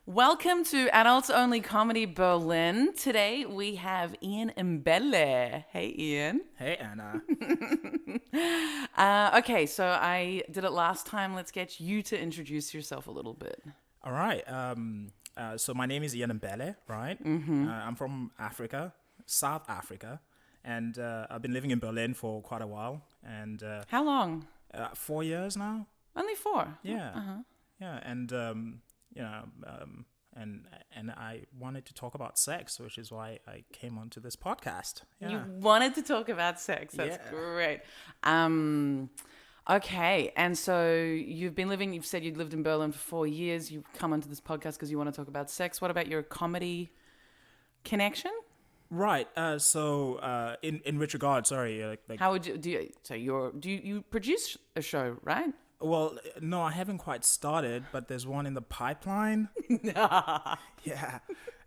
Welcome to Adults Only Comedy Berlin. Today we have Ian Mbelle. Hey, Ian. Hey, Anna. Okay, so I did it last time. Let's get you to introduce yourself a little bit. All right. So my name is Ian Mbelle, right? Mm-hmm. I'm from Africa, South Africa, and I've been living in Berlin for quite a while. And How long? 4 years now. Only 4. Yeah. Uh-huh. Yeah, and and I wanted to talk about sex, which is why I came onto this podcast. Yeah. You wanted to talk about sex. That's great. Okay, and so you've said you'd lived in Berlin for 4 years. You've come onto this podcast because you want to talk about sex. What about your comedy connection? Right. So in which regard? Sorry. How would you you produce a show, right? Well, no, I haven't quite started, but there's one in the pipeline. Yeah,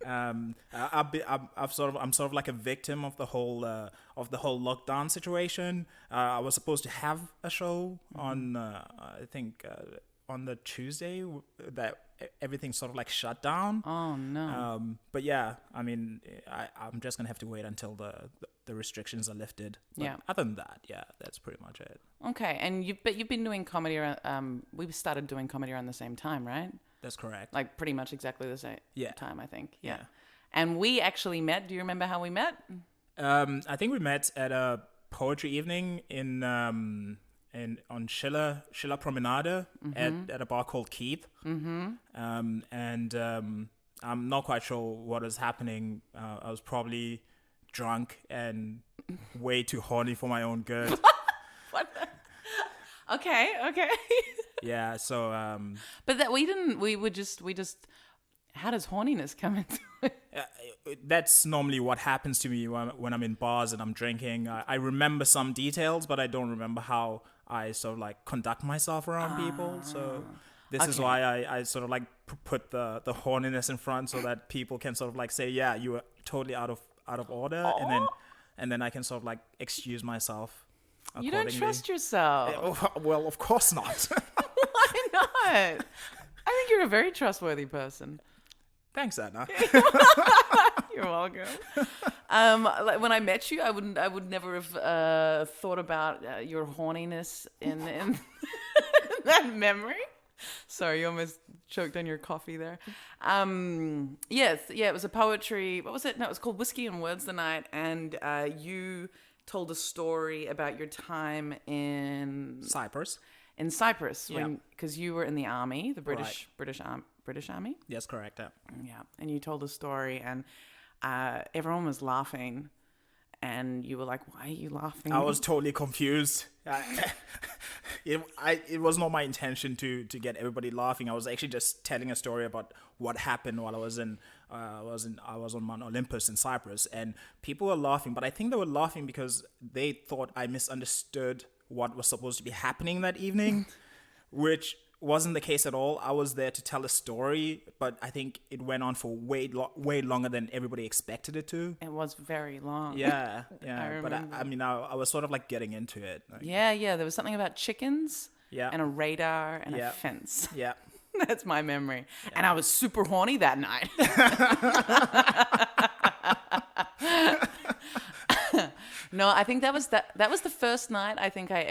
I'm sort of like a victim of the whole lockdown situation. I was supposed to have a show on I think on the Tuesday that everything sort of like shut down. Oh no! But yeah, I mean, I'm just gonna have to wait until the restrictions are lifted. But yeah. Other than that, yeah, that's pretty much it. Okay, and you've been doing comedy around. We started doing comedy around the same time, right? That's correct. Like pretty much exactly the same Yeah. time, I think. Yeah. Yeah. And we actually met. Do you remember how we met? I think we met at a poetry evening on Schiller Promenade at a bar called Keith. Mm-hmm. I'm not quite sure what was happening. I was probably drunk and way too horny for my own good. What? Okay. Yeah. So. But that we didn't. We just. How does horniness come into it? That's normally what happens to me when I'm in bars and I'm drinking. I remember some details, but I don't remember how I sort of like conduct myself around people. So this is why I sort of like put the horniness in front so that people can sort of like say, yeah, you were totally out of order, and then I can sort of like excuse myself accordingly. You don't trust yourself. Well, of course not. Why not? I think you're a very trustworthy person. Thanks, Anna. You're welcome. Like when I met you, I would never have thought about your horniness in that memory. Sorry, you almost choked on your coffee there. Yes, it was a poetry. What was it? No, it was called Whiskey and Words the Night, and you told a story about your time in Cyprus. In Cyprus, Yeah. Because you were in the army, the Right. British Army. Yes, correct. Yeah, and you told a story, and everyone was laughing, and you were like, "Why are you laughing?" I was totally confused. It was not my intention to get everybody laughing. I was actually just telling a story about what happened while I was on Mount Olympus in Cyprus, and people were laughing. But I think they were laughing because they thought I misunderstood what was supposed to be happening that evening, which wasn't the case at all. I was there to tell a story, but I think it went on for way longer than everybody expected it to. It was very long. Yeah. I But I was sort of like getting into it. Like, Yeah. There was something about chickens. Yeah. And a radar and Yeah. a fence. Yeah. That's my memory. Yeah. And I was super horny that night. No, I think that was the first night I think I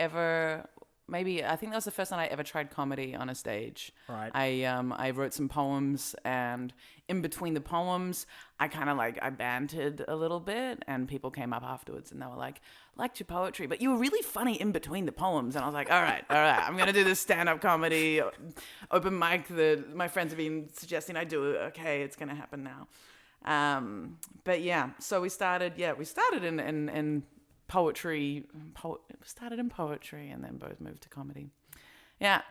think that was the first night I ever tried comedy on a stage. Right. I wrote some poems, and in between the poems, I kind of I bantered a little bit, and people came up afterwards and they were like, "Liked your poetry, but you were really funny in between the poems." And I was like, all right, I'm gonna do this stand-up comedy open mic that my friends have been suggesting I do. Okay, it's gonna happen now. But yeah, so we started in poetry. Started in poetry and then both moved to comedy. Yeah.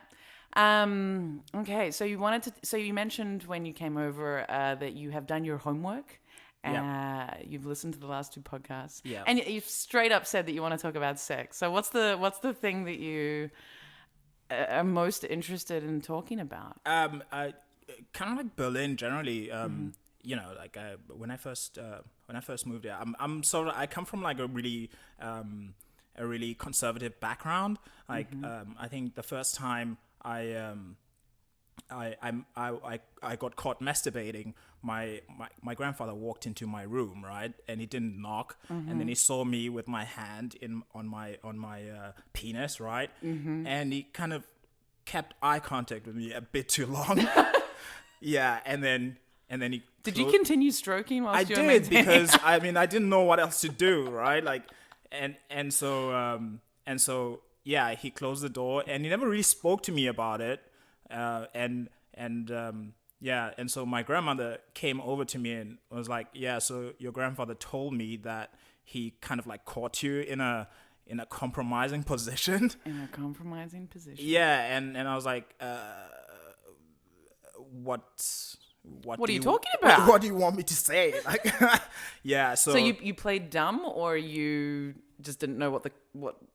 Okay. So you mentioned when you came over that you have done your homework. You've listened to the last 2 podcasts. Yeah. And you've straight up said that you want to talk about sex. So what's the thing that you are most interested in talking about? I kind of like Berlin generally. You know, like when I first moved there, I come from like a really conservative background. Like I think the first time I I got caught masturbating. My grandfather walked into my room, right, and he didn't knock, and then he saw me with my hand on my penis, right, and he kind of kept eye contact with me a bit too long. Yeah, and then he. Did you continue stroking whilst I you were did maintaining? because I mean I didn't know what else to do, right? Like, and so yeah, he closed the door and he never really spoke to me about it. Yeah, and so my grandmother came over to me and was like, yeah, so your grandfather told me that he kind of like caught you in a compromising position. In a compromising position. Yeah, and I was like, what What are you talking about? What do you want me to say? Like, yeah. So you played dumb, or you just didn't know what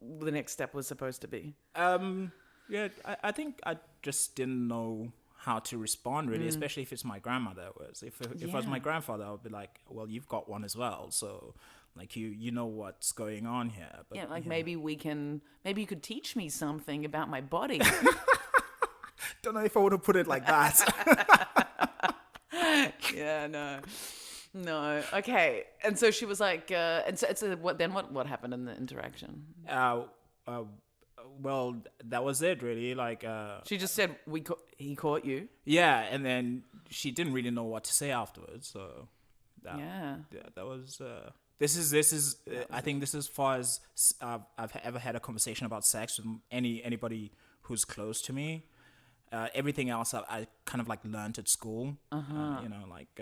the next step was supposed to be? Yeah, I think I just didn't know how to respond really, especially if it's my grandmother. If it was my grandfather, I would be like, well, you've got one as well, so like you know what's going on here. But, Yeah, like maybe you could teach me something about my body. Don't know if I would have put it like that. Yeah, no. Okay, and so she was like, and so what happened in the interaction? Well, that was it really. Like, She just said he caught you. yeah, and then she didn't really know what to say afterwards. So, that was. This is. I think this is as far as I've ever had a conversation about sex with anybody who's close to me. Everything else I kind of like learned at school. You know, like,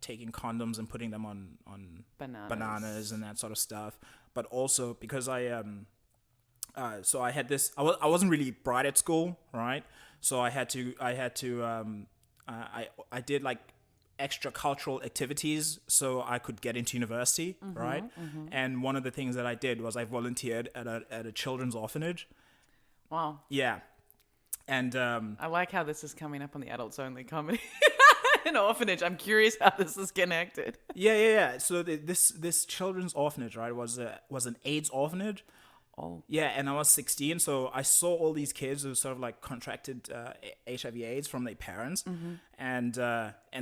taking condoms and putting them on bananas and that sort of stuff. But also because so I had this. I wasn't really bright at school, right? So I did like extra cultural activities so I could get into university, right? And one of the things that I did was I volunteered at a children's orphanage. Wow. Yeah. And I like how this is coming up on the adults only comedy. An orphanage. I'm curious how this is connected. Yeah. So this children's orphanage, right, was an AIDS orphanage. Oh. Yeah, and I was 16, so I saw all these kids who sort of like contracted HIV/AIDS from their parents, and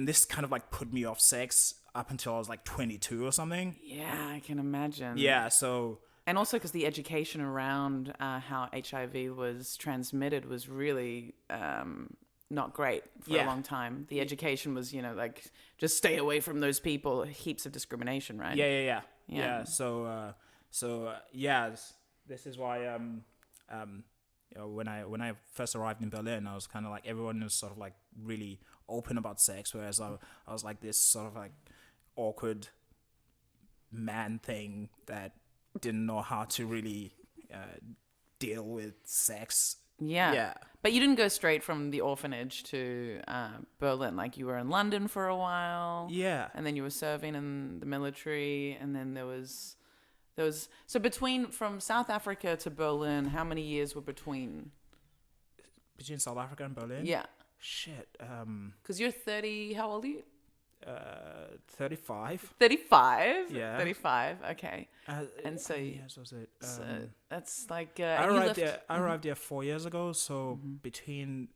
this kind of like put me off sex up until I was like 22 or something. Yeah, I can imagine. Yeah, so. And also because the education around how HIV was transmitted was really not great for a long time. The education was, like, just stay away from those people. Heaps of discrimination, right? Yeah. So this is why when I first arrived in Berlin, I was kind of like, everyone was sort of like really open about sex, whereas I was like this sort of like awkward man thing that didn't know how to really deal with sex. Yeah. But you didn't go straight from the orphanage to Berlin. Like, you were in London for a while. Yeah. And then you were serving in the military. And then there was so from South Africa to Berlin, how many years were between? Between South Africa and Berlin? Yeah. Shit. Because you're 30, how old are you? 35. 35? Yeah. 35, okay. And so... Yes, was it? So that's like... I arrived there 4 years ago, so between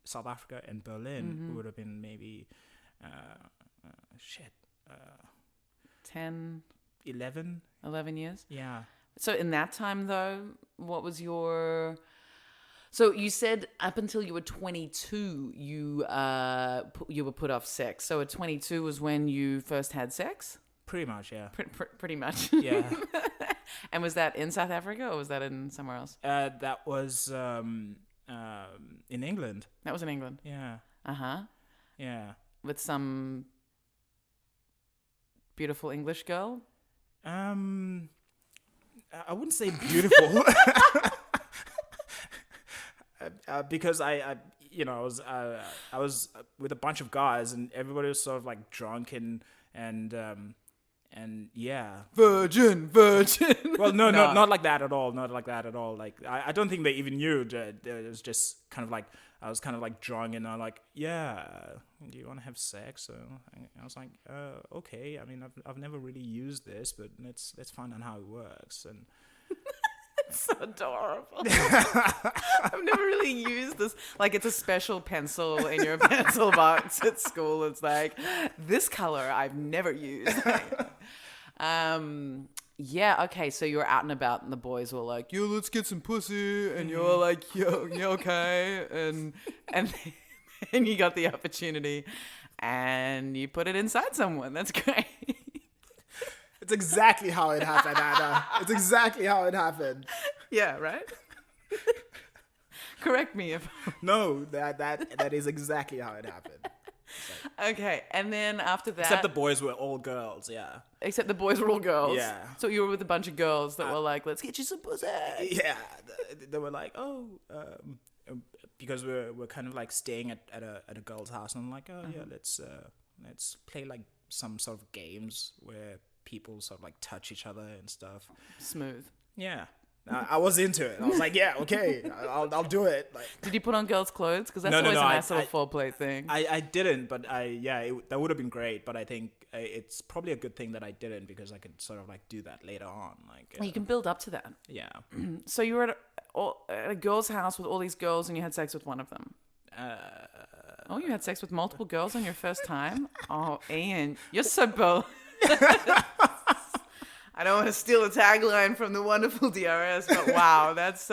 South Africa and Berlin, it would have been maybe... 10... 11 years? Yeah. So in that time, though, what was your... So you said up until you were 22, you were put off sex. So at 22 was when you first had sex? Pretty much, yeah. Pretty much. Yeah. And was that in South Africa or was that in somewhere else? That was in England. That was in England? Yeah. Uh-huh. Yeah. With some beautiful English girl? I wouldn't say beautiful. Because I was with a bunch of guys and everybody was sort of like drunk and yeah. Virgin. Well, no, not like that at all. Not like that at all. Like I don't think they even knew. It was just kind of like I was kind of like drunk and I'm like, yeah, do you want to have sex? So I was like, okay. I mean, I've never really used this, but let's find out how it works. And It's adorable. I've never really used this. Like, it's a special pencil in your pencil box at school. It's like, this color I've never used. Yeah, okay, so you were out and about and the boys were like, yo, let's get some pussy. And you're like, yo, yeah, okay. And then you got the opportunity and you put it inside someone. That's great. It's exactly how it happened, Anna. It's exactly how it happened. Yeah, right? Correct me if... No, that is exactly how it happened. Okay, and then after that... Except the boys were all girls, yeah. Except the boys were all girls. Yeah. So you were with a bunch of girls that were like, let's get you some pussy. Yeah, they were like, oh, because we're kind of like staying at a girl's house, and I'm like, oh yeah, let's play like some sort of games where people sort of like touch each other and stuff. Smooth. Yeah. I was into it. I was like, yeah, okay, I'll do it. Like, did you put on girls' clothes? Because that's always a nice little foreplay thing. I didn't, but that would have been great. But I think it's probably a good thing that I didn't, because I could sort of like do that later on. Like, you can build up to that. Yeah. So you were at a girl's house with all these girls, and you had sex with one of them. Oh, you had sex with multiple girls on your first time? Oh, Ian, you're so bold. I don't want to steal a tagline from the wonderful DRS, but wow, that's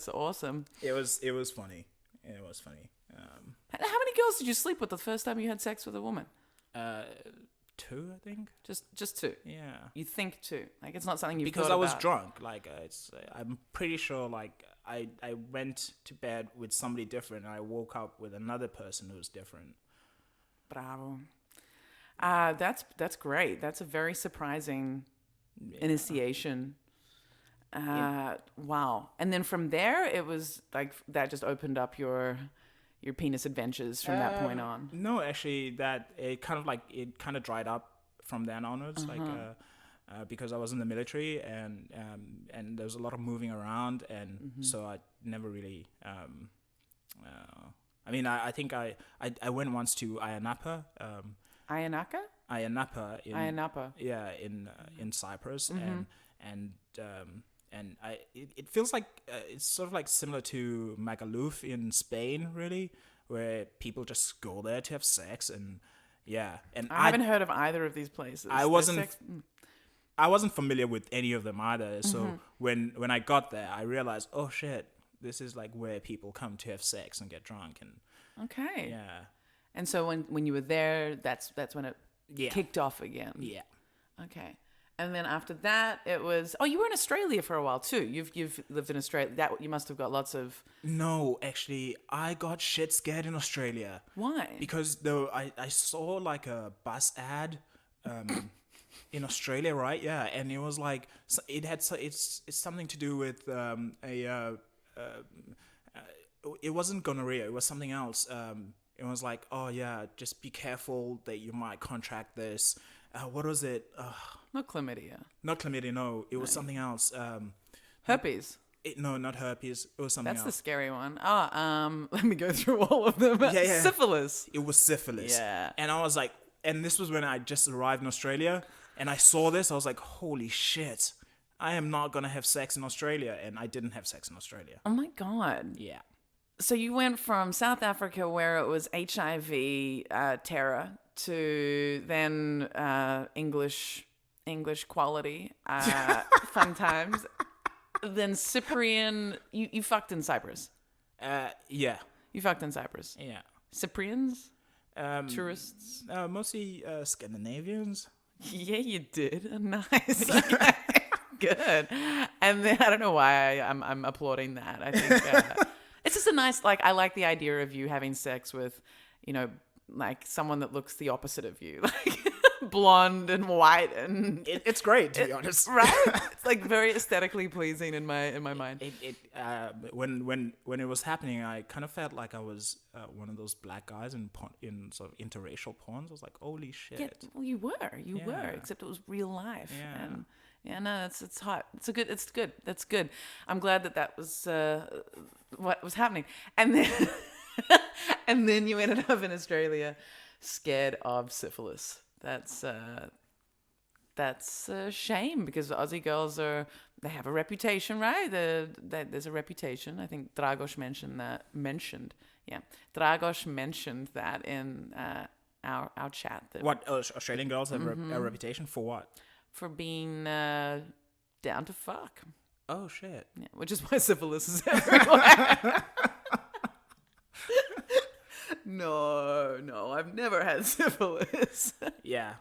awesome. It was funny. It was funny. How many girls did you sleep with the first time you had sex with a woman? 2, I think. Just 2. Yeah. You think 2? Like, it's not something you because I was drunk. Like, I'm pretty sure. Like, I went to bed with somebody different, and I woke up with another person who was different. Bravo. That's great. That's a very surprising initiation. Wow. And then from there, it was like that just opened up your penis adventures from that point on. No, actually, that it kind of dried up from then onwards. Like, because I was in the military, and there was a lot of moving around, and so I never really. I mean, I think I went once to Ayanapa. Ayanaka? Ayanapa. Yeah, in Cyprus, and it feels like it's sort of like similar to Magaluf in Spain, really, where people just go there to have sex, and yeah. And I haven't heard of either of these places. I wasn't familiar with any of them either. So when I got there, I realized, oh shit, this is like where people come to have sex and get drunk, and okay, yeah. And so when you were there, that's when it kicked off again. Yeah. Okay. And then after that, it was... Oh, you were in Australia for a while too. You've lived in Australia. That you must have got lots of... No, actually, I got shit scared in Australia. Why? Because though I saw like a bus ad in Australia, right? Yeah, and it was like it's something to do with it wasn't gonorrhea. It was something else. It was like, oh yeah, just be careful that you might contract this. What was it? Not chlamydia. Not chlamydia, no. It was something else. Herpes. No, not herpes. It was something else. That's the scary one. Let me go through all of them. Yeah. Syphilis. It was syphilis. Yeah. And I was like, and this was when I just arrived in Australia, and I saw this. I was like, holy shit. I am not going to have sex in Australia. And I didn't have sex in Australia. Oh my God. Yeah. So you went from South Africa, where it was HIV terror, to then English quality, fun times. Then Cyprian, you fucked in Cyprus. Yeah. You fucked in Cyprus. Yeah. Cyprians? Tourists? Mostly Scandinavians. Yeah, you did. Nice. Okay. Good. And then I don't know why I'm applauding that. I think it's just a nice, like, I like the idea of you having sex with, like someone that looks the opposite of you, like blonde and white, and it's great, to be honest. Right? It's like very aesthetically pleasing in my mind. When it was happening, I kind of felt like I was one of those black guys in sort of interracial porns. I was like, holy shit. Yeah, well, you were, except it was real life. Yeah. And yeah, no, it's hot. It's good. That's good. I'm glad that was what was happening. And then and then you ended up in Australia scared of syphilis. That's that's a shame because Aussie girls they have a reputation, right? There's a reputation. I think Dragos mentioned that. Dragos mentioned that in our chat. That What Australian girls have a reputation for what? for being down to fuck. Oh shit! Yeah, which is why syphilis is everywhere. No, I've never had syphilis. Yeah,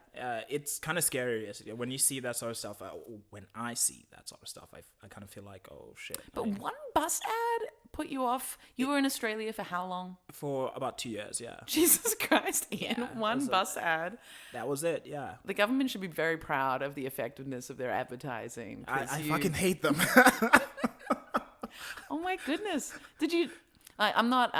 it's kind of scary when you see that sort of stuff. When I see that sort of stuff, I kind of feel like, oh shit. But one bus ad put you off. You were in Australia for how long? For about 2 years, yeah. Jesus Christ, in Yeah, one that's bus ad. That was it, yeah. The government should be very proud of the effectiveness of their advertising. I fucking hate them. Oh my goodness. Did you... I'm not...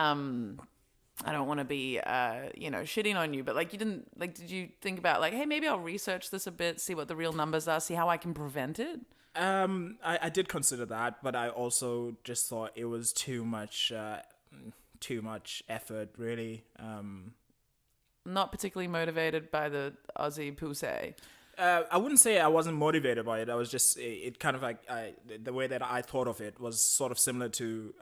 I don't want to be, shitting on you, but did you think about hey, maybe I'll research this a bit, see what the real numbers are, see how I can prevent it? I did consider that, but I also just thought it was too much effort, really. Not particularly motivated by the Aussie pussy. I wouldn't say I wasn't motivated by it. I was just, it kind of the way that I thought of it was sort of similar to,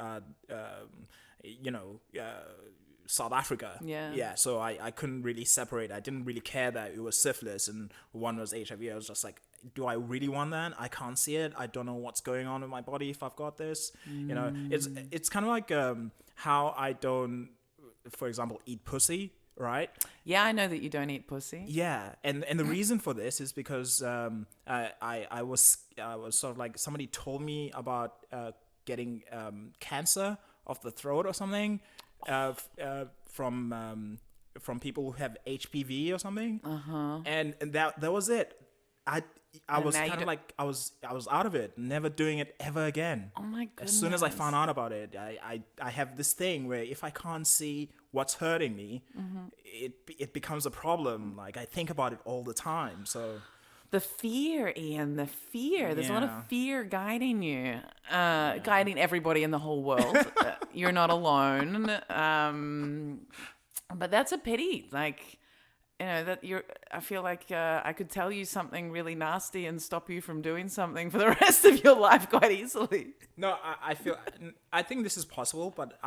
South Africa. Yeah. So I couldn't really separate. I didn't really care that it was syphilis and one was HIV. I was just like, do I really want that? I can't see it. I don't know what's going on in my body if I've got this. It's kind of like how I don't, for example, eat pussy. Right? Yeah, I know that you don't eat pussy. Yeah, and the reason for this is because I was sort of like, somebody told me about getting cancer of the throat or something from people who have HPV or something. And that was it. I was kind of like, I was out of it, never doing it ever again. Oh my goodness. As soon as I found out about it, I have this thing where if I can't see what's hurting me, it becomes a problem. Like, I think about it all the time. So the fear, Ian, the fear. There's a lot of fear guiding you, guiding everybody in the whole world. You're not alone. But that's a pity. Like, I feel like I could tell you something really nasty and stop you from doing something for the rest of your life quite easily. No, I think this is possible, but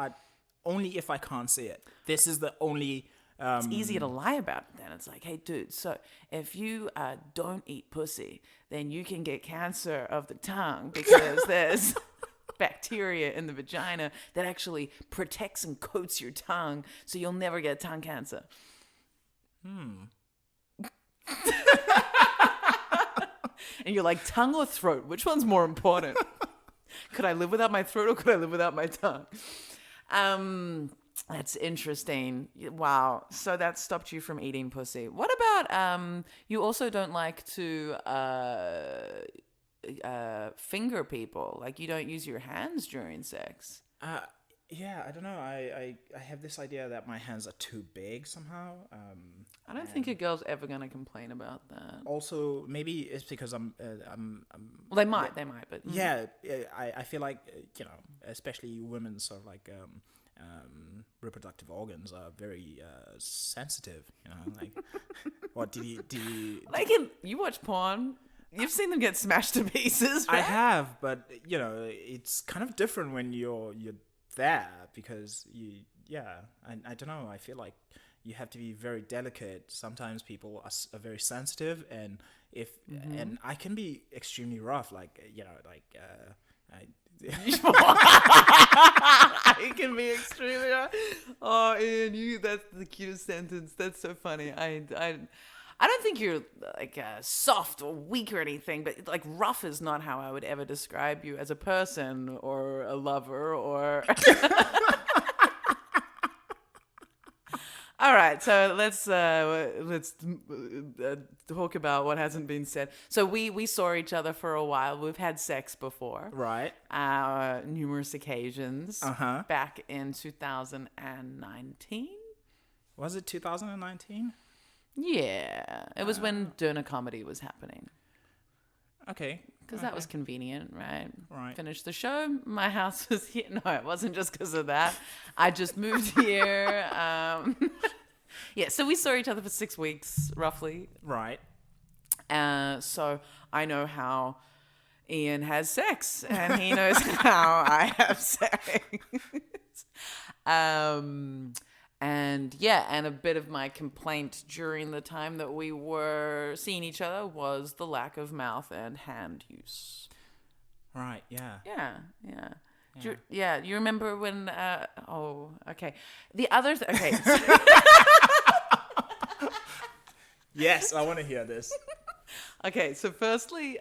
only if I can't see it. This is the only... it's easier to lie about it then. It's like, hey, dude, so if you don't eat pussy, then you can get cancer of the tongue because there's bacteria in the vagina that actually protects and coats your tongue so you'll never get tongue cancer. And you're like, tongue or throat? Which one's more important? Could I live without my throat or could I live without my tongue? That's interesting. Wow. So that stopped you from eating pussy. What about you also don't like to finger people? Like, you don't use your hands during sex? Yeah, I don't know. I have this idea that my hands are too big somehow. I don't think a girl's ever going to complain about that. Also, maybe it's because I'm well, they might, but yeah, I feel like especially women's sort of like reproductive organs are very sensitive. Like, what did you like? You watch porn. You've seen them get smashed to pieces, right? I have, but it's kind of different when you're there because I don't know. I feel like you have to be very delicate. Sometimes people are very sensitive, and and I can be extremely rough. I can be extremely rough. Oh, Ian, that's the cutest sentence. That's so funny. I don't think you're like soft or weak or anything, but like rough is not how I would ever describe you as a person or a lover or. All right, so let's talk about what hasn't been said. So we saw each other for a while. We've had sex before, right? Numerous occasions. Back in 2019. Was it 2019? Yeah, it was when Döner Comedy was happening. Okay. Because that was convenient, right? Right. Finished the show. My house was here. No, it wasn't just because of that. I just moved here. Yeah, so we saw each other for 6 weeks, roughly. Right. So I know how Ian has sex, and he knows how I have sex. And yeah, and a bit of my complaint during the time that we were seeing each other was the lack of mouth and hand use. Right. Yeah. Yeah, yeah. You remember when, okay. The others, okay. Yes, I want to hear this. Okay, so firstly,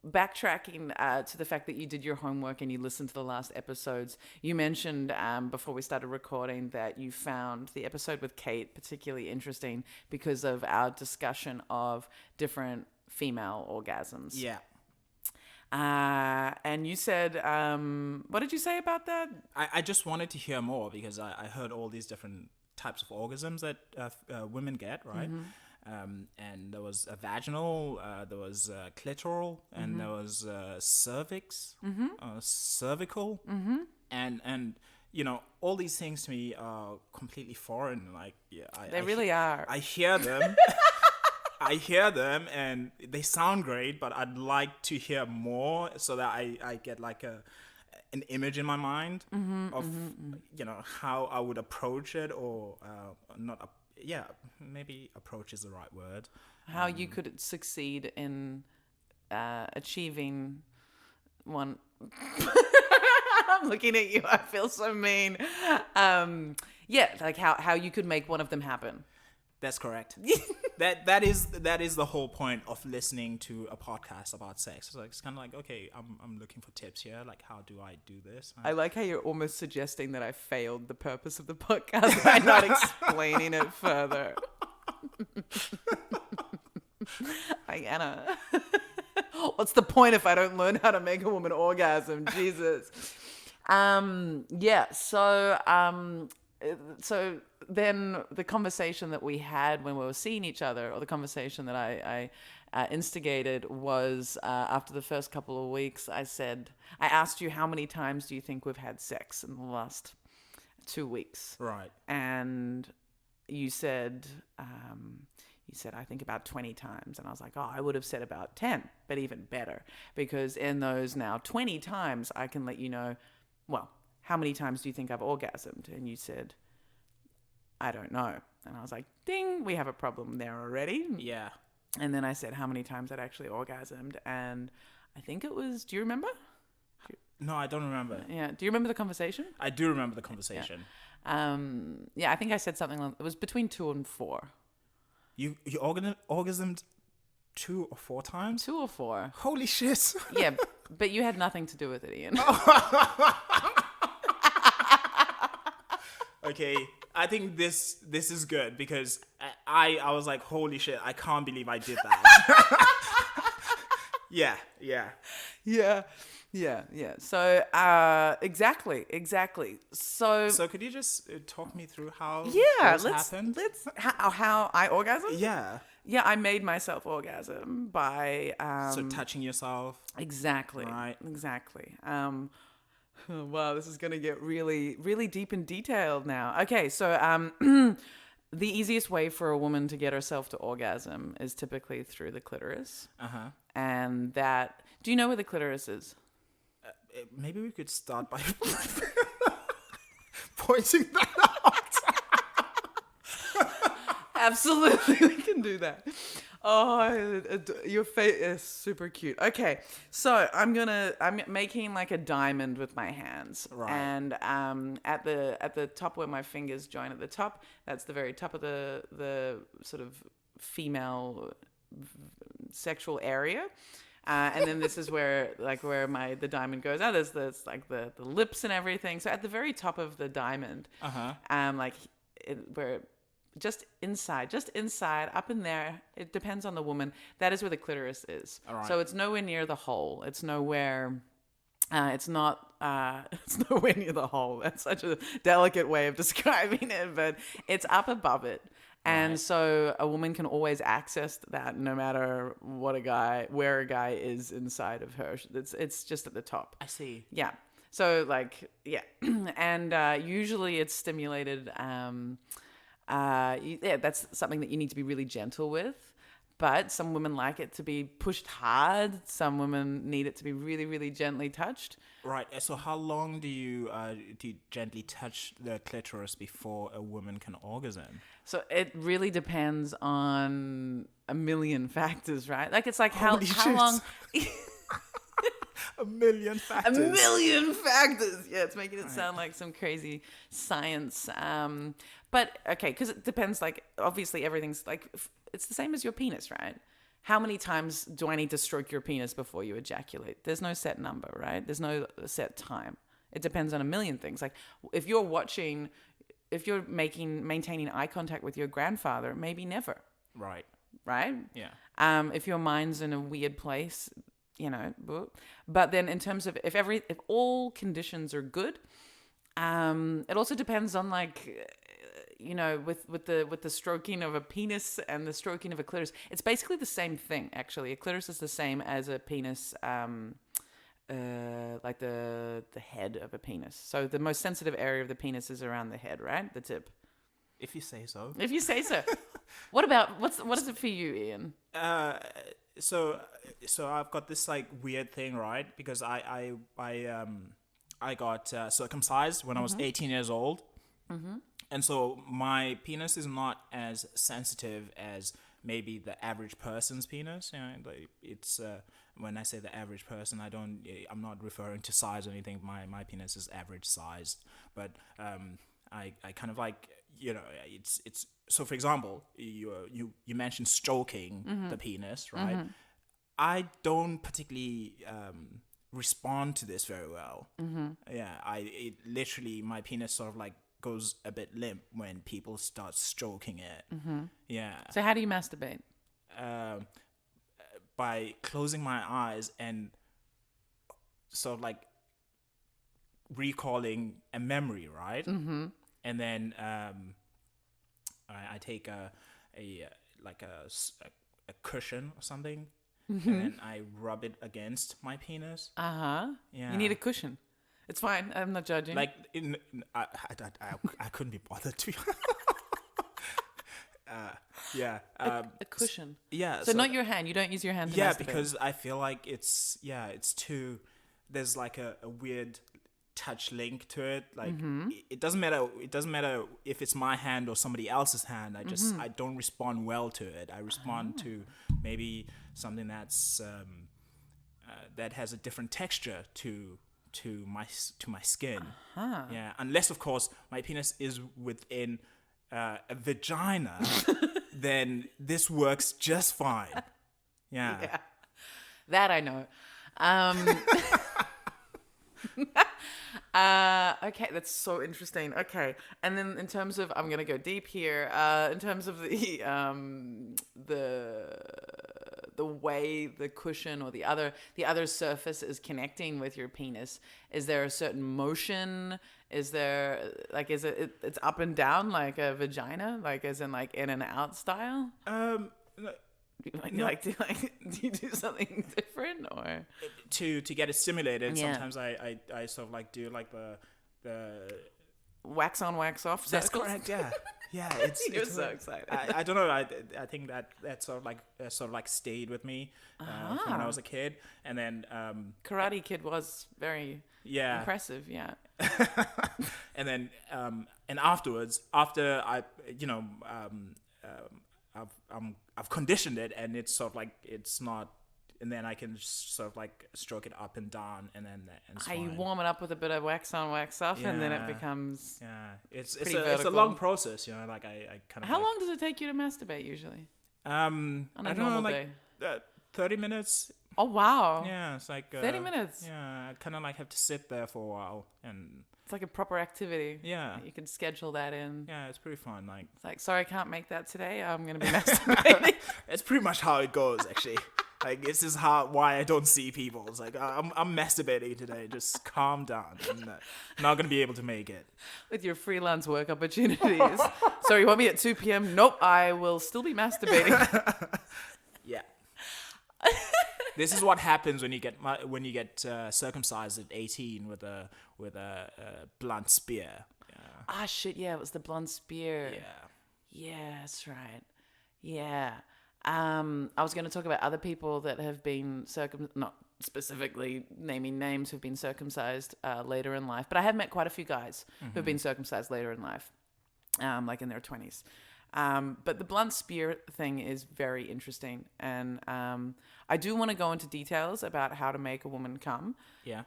backtracking to the fact that you did your homework and you listened to the last episodes, you mentioned before we started recording that you found the episode with Kate particularly interesting because of our discussion of different female orgasms. Yeah. And you said, what did you say about that? I just wanted to hear more because I heard all these different types of orgasms that women get, right? And there was a vaginal, there was clitoral, and there was cervix, cervical, and you know, all these things to me are completely foreign. Like, yeah, They really are. I hear them. I hear them and they sound great, but I'd like to hear more so that I get like an image in my mind of you know, how I would approach it, or not. Yeah, maybe approach is the right word. How you could succeed in achieving one. I'm looking at you. I feel so mean. Yeah, like how you could make one of them happen. That's correct. that is the whole point of listening to a podcast about sex. So it's kind of like, okay, I'm looking for tips here. Like, how do I do this? I like how you're almost suggesting that I failed the purpose of the podcast by not explaining it further. Like, Anna, what's the point if I don't learn how to make a woman orgasm? Jesus. Yeah. So then the conversation that we had when we were seeing each other, or the conversation that I instigated, was after the first couple of weeks, I asked you, how many times do you think we've had sex in the last 2 weeks? Right. And you said, I think about 20 times. And I was like, I would have said about 10, but even better. Because in those now 20 times, I can let you know, well, how many times do you think I've orgasmed? And you said, I don't know. And I was like, ding, we have a problem there already. Yeah. And then I said how many times I'd actually orgasmed. And I think it was, do you remember? No, I don't remember. Yeah. Do you remember the conversation? I do remember the conversation. Yeah, I think I said something like, it was between 2 and 4. You orgasmed 2 or 4 times? 2 or 4. Holy shit. Yeah, but you had nothing to do with it, Ian. Okay, I think this is good because I was like, holy shit, I can't believe I did that. Yeah. So, exactly. So could you just talk me through how this happened? How I orgasmed? Yeah. Yeah, I made myself orgasm by So touching yourself. Exactly. Right. Exactly. Wow, this is going to get really, really deep and detailed now. Okay, so the easiest way for a woman to get herself to orgasm is typically through the clitoris. Uh-huh. And that... Do you know where the clitoris is? Maybe we could start by pointing that out. Absolutely, we can do that. Oh, your face is super cute. Okay, so I'm making like a diamond with my hands, right? And at the top where my fingers join at the top, that's the very top of the sort of female sexual area. And then this is where the diamond goes out. There's like the lips and everything. So at the very top of the diamond, where just inside, up in there, it depends on the woman. That is where the clitoris is. All right. So it's nowhere near the hole. It's nowhere. It's nowhere near the hole. That's such a delicate way of describing it, but it's up above it. And right. So a woman can always access that no matter where a guy is inside of her. It's just at the top. I see. Yeah. So and usually it's stimulated. That's something that you need to be really gentle with. But some women like it to be pushed hard. Some women need it to be really, really gently touched. Right. So how long do you gently touch the clitoris before a woman can orgasm? So it really depends on a million factors, right? Like it's like how Holy shit. long. A million A factors. million factors. Yeah, it's making it sound like some crazy science. But okay, because it depends. Like obviously everything's like it's the same as your penis, right? How many times do I need to stroke your penis before you ejaculate? There's no set number, right? There's no set time. It depends on a million things. Like if you're maintaining eye contact with your grandfather, maybe never, Right. right? Yeah. If your mind's in a weird place, but then in terms of if all conditions are good, it also depends on with the stroking of a penis and the stroking of a clitoris, it's basically the same thing. Actually, a clitoris is the same as a penis, like the head of a penis. So the most sensitive area of the penis is around the head, right? The tip. If you say so. If you say so. What is it for you, Ian? So I've got this like weird thing, right? Because I got circumcised when I was 18 years old. And so my penis is not as sensitive as maybe the average person's penis. You know, like it's when I say the average person, I'm not referring to size or anything. My penis is average sized, but I kind of like, it's so. For example, you mentioned stroking the penis, right? I don't particularly respond to this very well. Yeah, it literally, my penis sort of like goes a bit limp when people start stroking it. Yeah. So how do you masturbate? By closing my eyes and sort of like recalling a memory, right? And then I take a cushion or something, and then I rub it against my penis. Yeah. You need a cushion. It's fine. I'm not judging. Like I couldn't be bothered to. A cushion. Yeah. So not your hand. You don't use your hand to masturbate. Because I feel like it's too. There's like a weird touch link to it. Like it doesn't matter. It doesn't matter if it's my hand or somebody else's hand. I don't respond well to it. I respond to maybe something that's that has a different texture to my skin. Yeah, unless of course my penis is within a vagina, then this works just fine. Yeah. That I know. Okay, that's so interesting. Okay, and then in terms of, I'm gonna go deep here. In terms of the way the cushion or the other surface is connecting with your penis, is there a certain motion? Is there it's up and down like a vagina, like as in like in and out style? Do you do something different or to get it stimulated? Yeah. Sometimes I sort of like do like the wax on, wax off. That's circles? correct. Yeah. Yeah, it's so excited. I don't know. I think that sort of like stayed with me from when I was a kid, and then Karate Kid was very impressive. Yeah. And then and afterwards, after I've conditioned it, and it's sort of like it's not. And then I can just sort of like stroke it up and down, and then you warm it up with a bit of wax on, wax off, and then it becomes it's a long process, Like I kind of. How long does it take you to masturbate usually? On a normal day, 30 minutes. Oh wow! Yeah, it's like 30 minutes. Yeah, I kind of like have to sit there for a while, and it's like a proper activity. Yeah, you can schedule that in. Yeah, it's pretty fun. Like it's like, sorry, I can't make that today. I'm gonna be masturbating. It's pretty much how it goes, actually. Like, this is why I don't see people. It's like, I'm masturbating today. Just calm down. I'm not going to be able to make it. With your freelance work opportunities. So you want me at 2 p.m.? Nope, I will still be masturbating. Yeah. This is what happens when you get circumcised at 18 with a blunt spear. Yeah. Shit, yeah, it was the blunt spear. Yeah. Yeah, that's right. Yeah. I was going to talk about other people that have been not specifically naming names, who've been circumcised later in life, but I have met quite a few guys who've been circumcised later in life, like in their 20s. But the blunt spear thing is very interesting, and I do want to go into details about how to make a woman come. Yeah.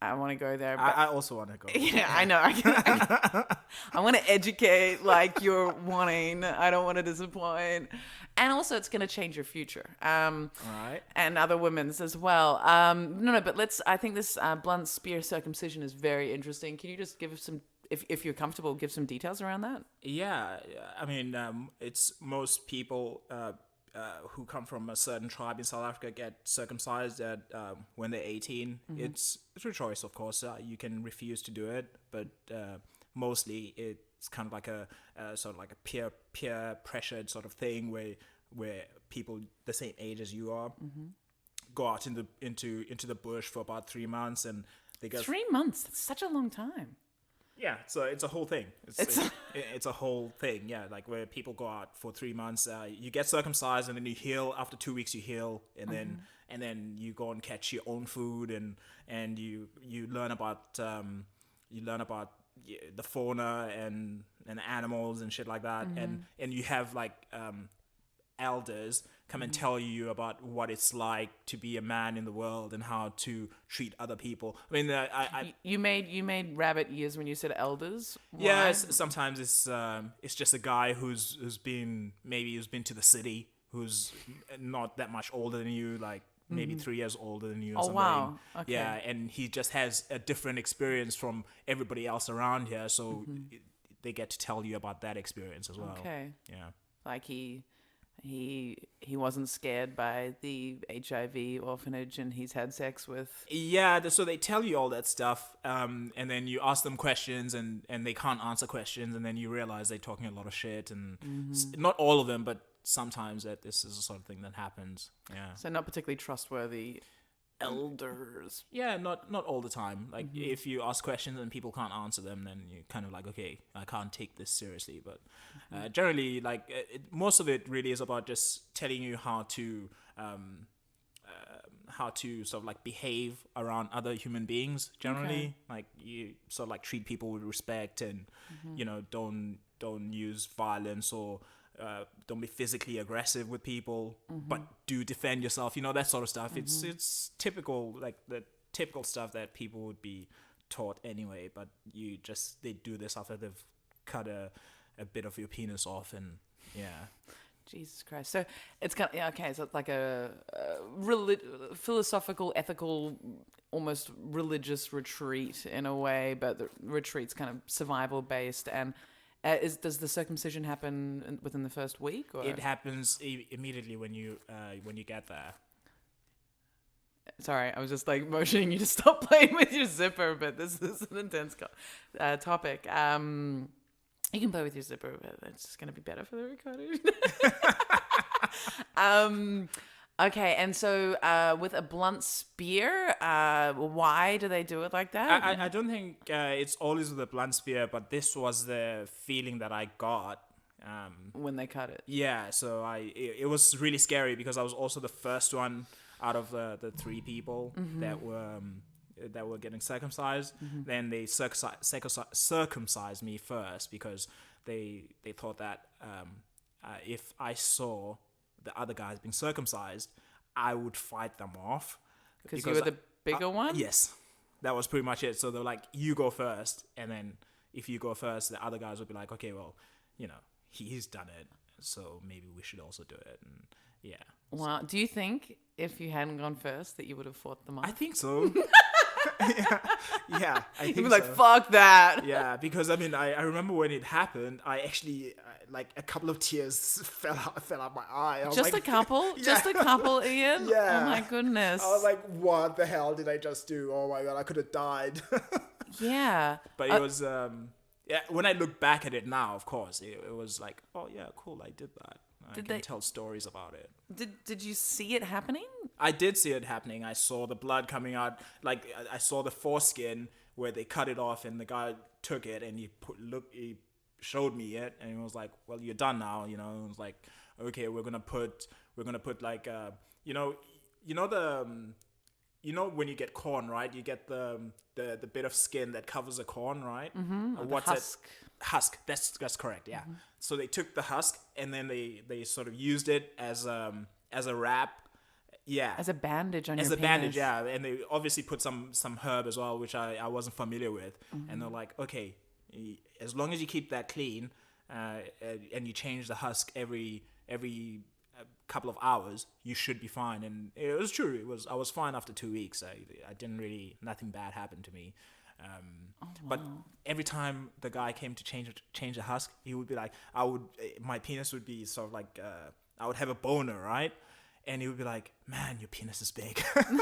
I want to go there. But I also want to go. yeah, I know. I want to educate like you're wanting. I don't want to disappoint. And also, it's going to change your future. All right. And other women's as well. No, but I think this blunt spear circumcision is very interesting. Can you just give some, if you're comfortable, give some details around that? Yeah. I mean, it's most people who come from a certain tribe in South Africa get circumcised at when they're 18. It's a choice, of course. You can refuse to do it, but mostly it's kind of like a sort of like a peer pressured sort of thing where people the same age as you are go out into the bush for about 3 months, and they go 3 months. That's such a long time. Yeah, so it's a whole thing. It's a whole thing. Yeah, like where people go out for 3 months. You get circumcised and then you heal. After 2 weeks, you heal, and then you go and catch your own food, and you learn about the fauna and animals and shit like that, and you have like elders come and tell you about what it's like to be a man in the world and how to treat other people. I mean, you made rabbit ears when you said elders. Why? Yeah, sometimes it's just a guy who's been to the city, who's not that much older than you, like maybe 3 years older than you or something. Wow. Okay. Yeah, and he just has a different experience from everybody else around here, so they get to tell you about that experience as well. Okay. Yeah. Like he wasn't scared by the HIV orphanage, and he's had sex with. Yeah, so they tell you all that stuff, and then you ask them questions, and they can't answer questions, and then you realize they're talking a lot of shit, and not all of them, but sometimes that this is the sort of thing that happens. Yeah. So not particularly trustworthy elders. Yeah, not all the time. Like if you ask questions and people can't answer them, then you're kind of like, okay, I can't take this seriously. But generally, like most of it really is about just telling you how to sort of like behave around other human beings. Generally, like you sort of like treat people with respect, and don't use violence, or don't be physically aggressive with people, but do defend yourself. That sort of stuff. It's typical, like the typical stuff that people would be taught anyway. But they do this after they've cut a bit of your penis off, and yeah. Jesus Christ. So it's kind of, okay. So it's like a philosophical, ethical, almost religious retreat in a way, but the retreat's kind of survival based. And does the circumcision happen within the first week? Or? It happens immediately when you get there. Sorry, I was just like motioning you to stop playing with your zipper, but this is an intense topic. You can play with your zipper, but it's just going to be better for the recording. Okay, and so with a blunt spear, why do they do it like that? I don't think it's always with a blunt spear, but this was the feeling that I got. When they cut it. Yeah, so it was really scary because I was also the first one out of the three people that were getting circumcised. Then they circumcised me first because they thought that if I saw the other guys being circumcised, I would fight them off. Because you were the bigger one? Yes. That was pretty much it. So they're like, you go first. And then if you go first, the other guys would be like, okay, well, he's done it, so maybe we should also do it. And yeah. Wow. Do you think if you hadn't gone first that you would have fought them off? I think so. yeah, I think You'd be so. like, fuck that. Yeah, because I remember when it happened, I actually like a couple of tears fell out my eye. Just a couple? Yeah. Just a couple, Ian? Yeah. Oh my goodness. I was like, what the hell did I just do? Oh my god, I could have died. Yeah. But it was when I look back at it now, of course, it was like, oh yeah, cool, I did that. I can tell stories about it. Did you see it happening? I did see it happening. I saw the blood coming out. Like I saw the foreskin where they cut it off, and the guy took it and he showed me it, and he was like, well, you're done now, you know. It was like, okay, we're gonna put like you know when you get corn, right? You get the bit of skin that covers the corn, right? What's husk. Husk. That's correct. Yeah. So they took the husk and then they sort of used it as a wrap. Yeah. As a bandage on your As a penis. bandage, yeah. And they obviously put some herb as well, which I wasn't familiar with. And they're like, okay, as long as you keep that clean, and you change the husk every couple of hours, you should be fine. And it was true. I was fine after 2 weeks. I didn't really, nothing bad happened to me. But every time the guy came to change the husk, he would be like, my penis would be sort of like, I would have a boner, right? And he would be like, man, your penis is big. And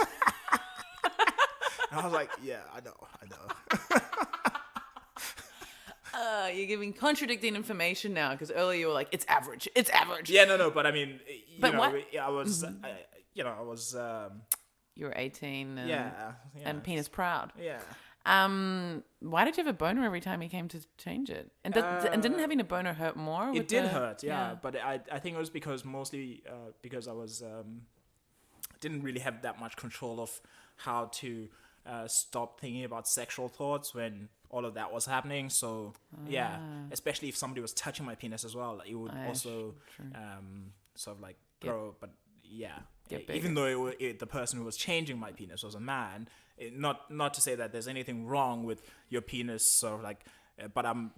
I was like, yeah, I know. You're giving contradicting information now, because earlier you were like, it's average. Yeah, no, but I mean, But you know, what? I was, I was, You were 18 and, yeah, and penis proud. yeah. Why did you have a boner every time he came to change it? And, and didn't having a boner hurt more? It did hurt, yeah. But I think it was because mostly because I was didn't really have that much control of how to stop thinking about sexual thoughts when all of that was happening. So yeah, especially if somebody was touching my penis as well, it would also sort of like grow. But yeah, even though the person who was changing my penis was a man, not to say that there's anything wrong with your penis, sort of like, but I'm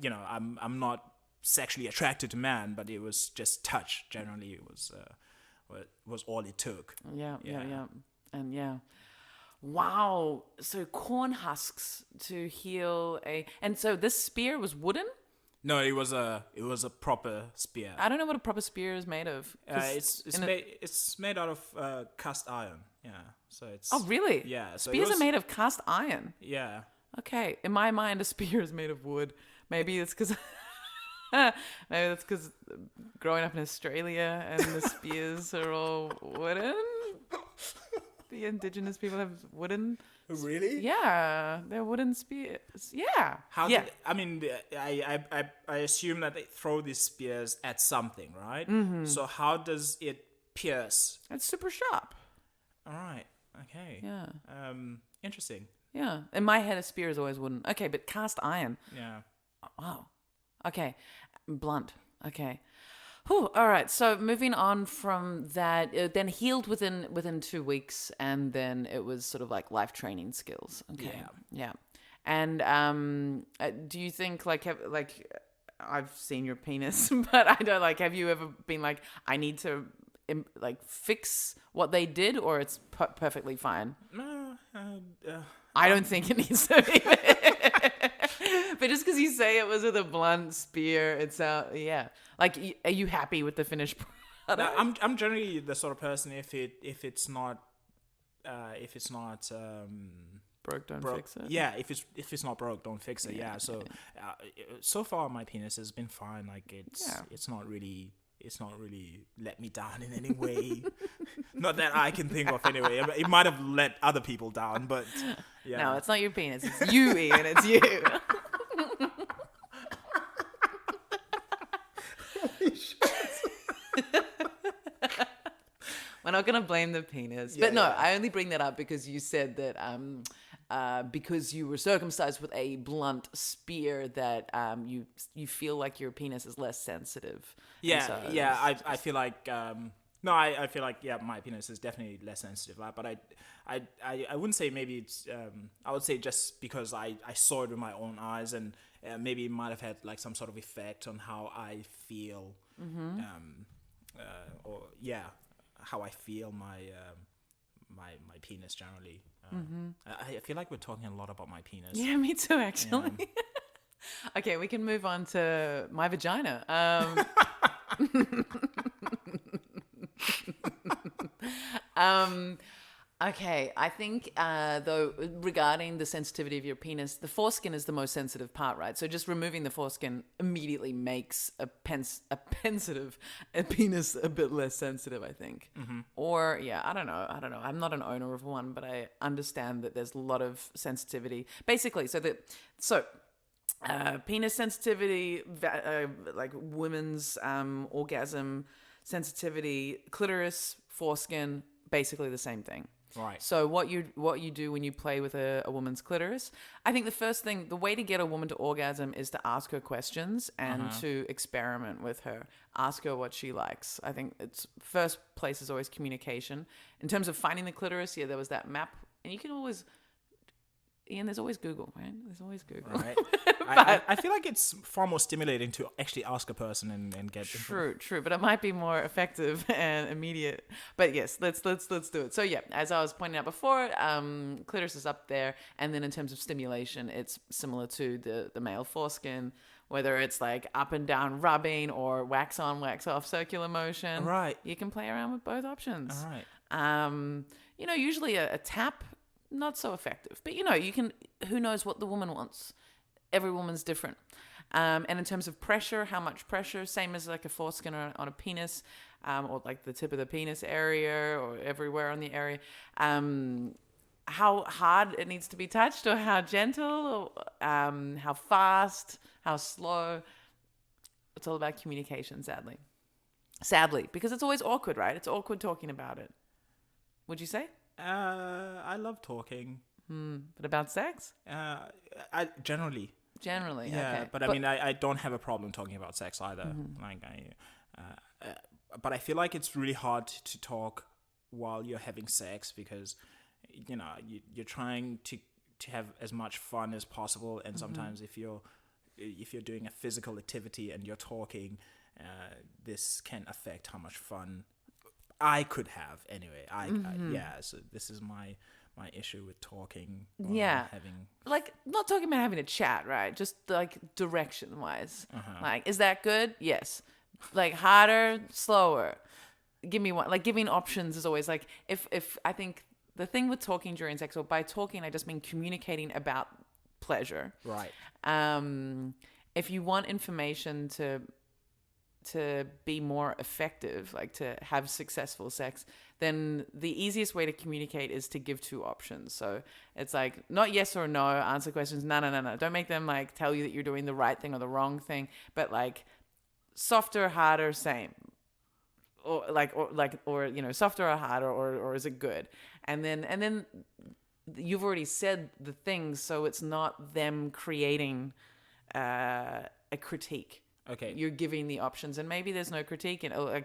not sexually attracted to man, but it was just touch. Generally, it was all it took. Yeah. And yeah. Wow. So corn husks to heal and so this spear was wooden? No, it was a proper spear. I don't know what a proper spear is made of. It's made out of cast iron. Yeah. So it's. Oh really? Yeah. So Spears are made of cast iron. Yeah. Okay. In my mind, a spear is made of wood. Maybe it's because. Maybe that's because growing up in Australia and the spears are all wooden. The indigenous people have wooden. Really? Yeah, they're wooden spears. Yeah. I assume that they throw these spears at something, right? Mm-hmm. So how does it pierce? It's super sharp. All right. Okay. Yeah. Interesting. Yeah. In my head, a spear is always wooden. Okay, but cast iron. Yeah. Wow. Okay. Blunt. Okay. Whew, all right. So moving on from that, it then healed within 2 weeks, and then it was sort of like life training skills. Okay. Yeah. And do you think I've seen your penis, but I don't have you ever been like, I need to fix what they did, or it's perfectly fine? No. I don't think it needs to be. But just because you say it was with a blunt spear, it's yeah. Are you happy with the finished product? No, I'm generally the sort of person if it's not broke, don't fix it. Yeah, if it's not broke, don't fix it. Yeah. So so far my penis has been fine. Like it's not really let me down in any way. Not that I can think of anyway. It might have let other people down, but yeah. No, it's not your penis. It's you, Ian. It's you. We're not going to blame the penis. But no, I only bring that up because you said that because you were circumcised with a blunt spear that you feel like your penis is less sensitive. I feel like I feel like my penis is definitely less sensitive. But I wouldn't say maybe it's I would say just because I saw it with my own eyes, and maybe it might have had like some sort of effect on how I feel, how I feel my penis generally. I feel like we're talking a lot about my penis. Yeah, me too, actually. Yeah. Okay, we can move on to my vagina. Okay, I think though regarding the sensitivity of your penis, the foreskin is the most sensitive part, right? So just removing the foreskin immediately makes a penis a bit less sensitive, I think. Mm-hmm. Or I don't know. I'm not an owner of one, but I understand that there's a lot of sensitivity. Basically, so Penis sensitivity, like women's orgasm sensitivity, clitoris, foreskin, basically the same thing. Right. So what you do when you play with a woman's clitoris, I think the way to get a woman to orgasm is to ask her questions and to experiment with her. Ask her what she likes. I think it's first place is always communication. In terms of finding the clitoris, there was that map, and you can always, Ian, there's always Google, right? There's always Google. Right. I feel like it's far more stimulating to actually ask a person and get True, but it might be more effective and immediate. But yes, let's do it. So yeah, as I was pointing out before, clitoris is up there, and then in terms of stimulation, it's similar to the male foreskin, whether it's like up and down rubbing or wax on, wax off circular motion. Right. You can play around with both options. All right. Usually a tap, not so effective, but you can. Who knows what the woman wants? Every woman's different. And in terms of pressure, how much pressure, same as like a foreskin on a penis, or like the tip of the penis area or everywhere on the area. How hard it needs to be touched, or how gentle, or how fast, how slow. It's all about communication, sadly, because it's always awkward, right? It's awkward talking about it. Would you say? I love talking. But about sex? I generally, yeah, okay. but I mean, I don't have a problem talking about sex either. Like but I feel like it's really hard to talk while you're having sex, because you're trying to have as much fun as possible, and sometimes if you're doing a physical activity and you're talking, this can affect how much fun I could have. Anyway, so this is my issue with talking. Like, not talking about having a chat, right? Just like direction wise. Like, is that good? Yes. Like, harder, slower. Give me one. Like, giving options is always like, if I think the thing with talking during sex, or by talking I just mean communicating about pleasure. Right. If you want information to be more effective, like to have successful sex, then the easiest way to communicate is to give two options. So it's like, not yes or no, answer questions. No. Don't make them like tell you that you're doing the right thing or the wrong thing, but like softer, harder, same. Or softer or harder, or is it good? And then you've already said the things, so it's not them creating a critique. Okay. You're giving the options, and maybe there's no critique, and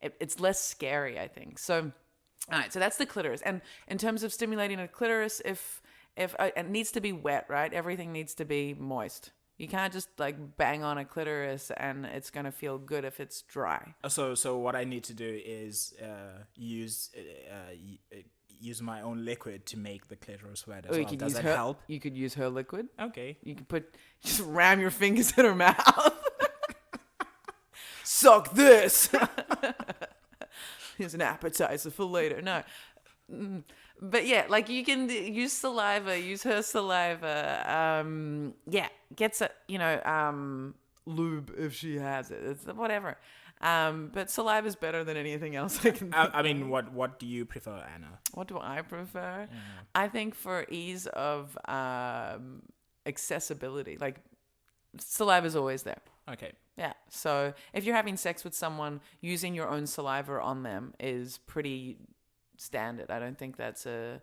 it's less scary, I think. So, all right, so that's the clitoris. And in terms of stimulating a clitoris, if it needs to be wet, right? Everything needs to be moist. You can't just like bang on a clitoris and it's gonna feel good if it's dry. So what I need to do is use my own liquid to make the clitoris wet as well. Does that help? You could use her liquid. Okay. You could just ram your fingers in her mouth. Suck this. Here's an appetizer for later. No. But yeah, like you can use saliva, use her saliva. Gets lube if she has it. It's whatever. But saliva is better than anything else I can think I mean, what do you prefer, Anna? What do I prefer? I think for ease of accessibility, like saliva is always there. Okay. Yeah. So if you're having sex with someone, using your own saliva on them is pretty standard. I don't think that's you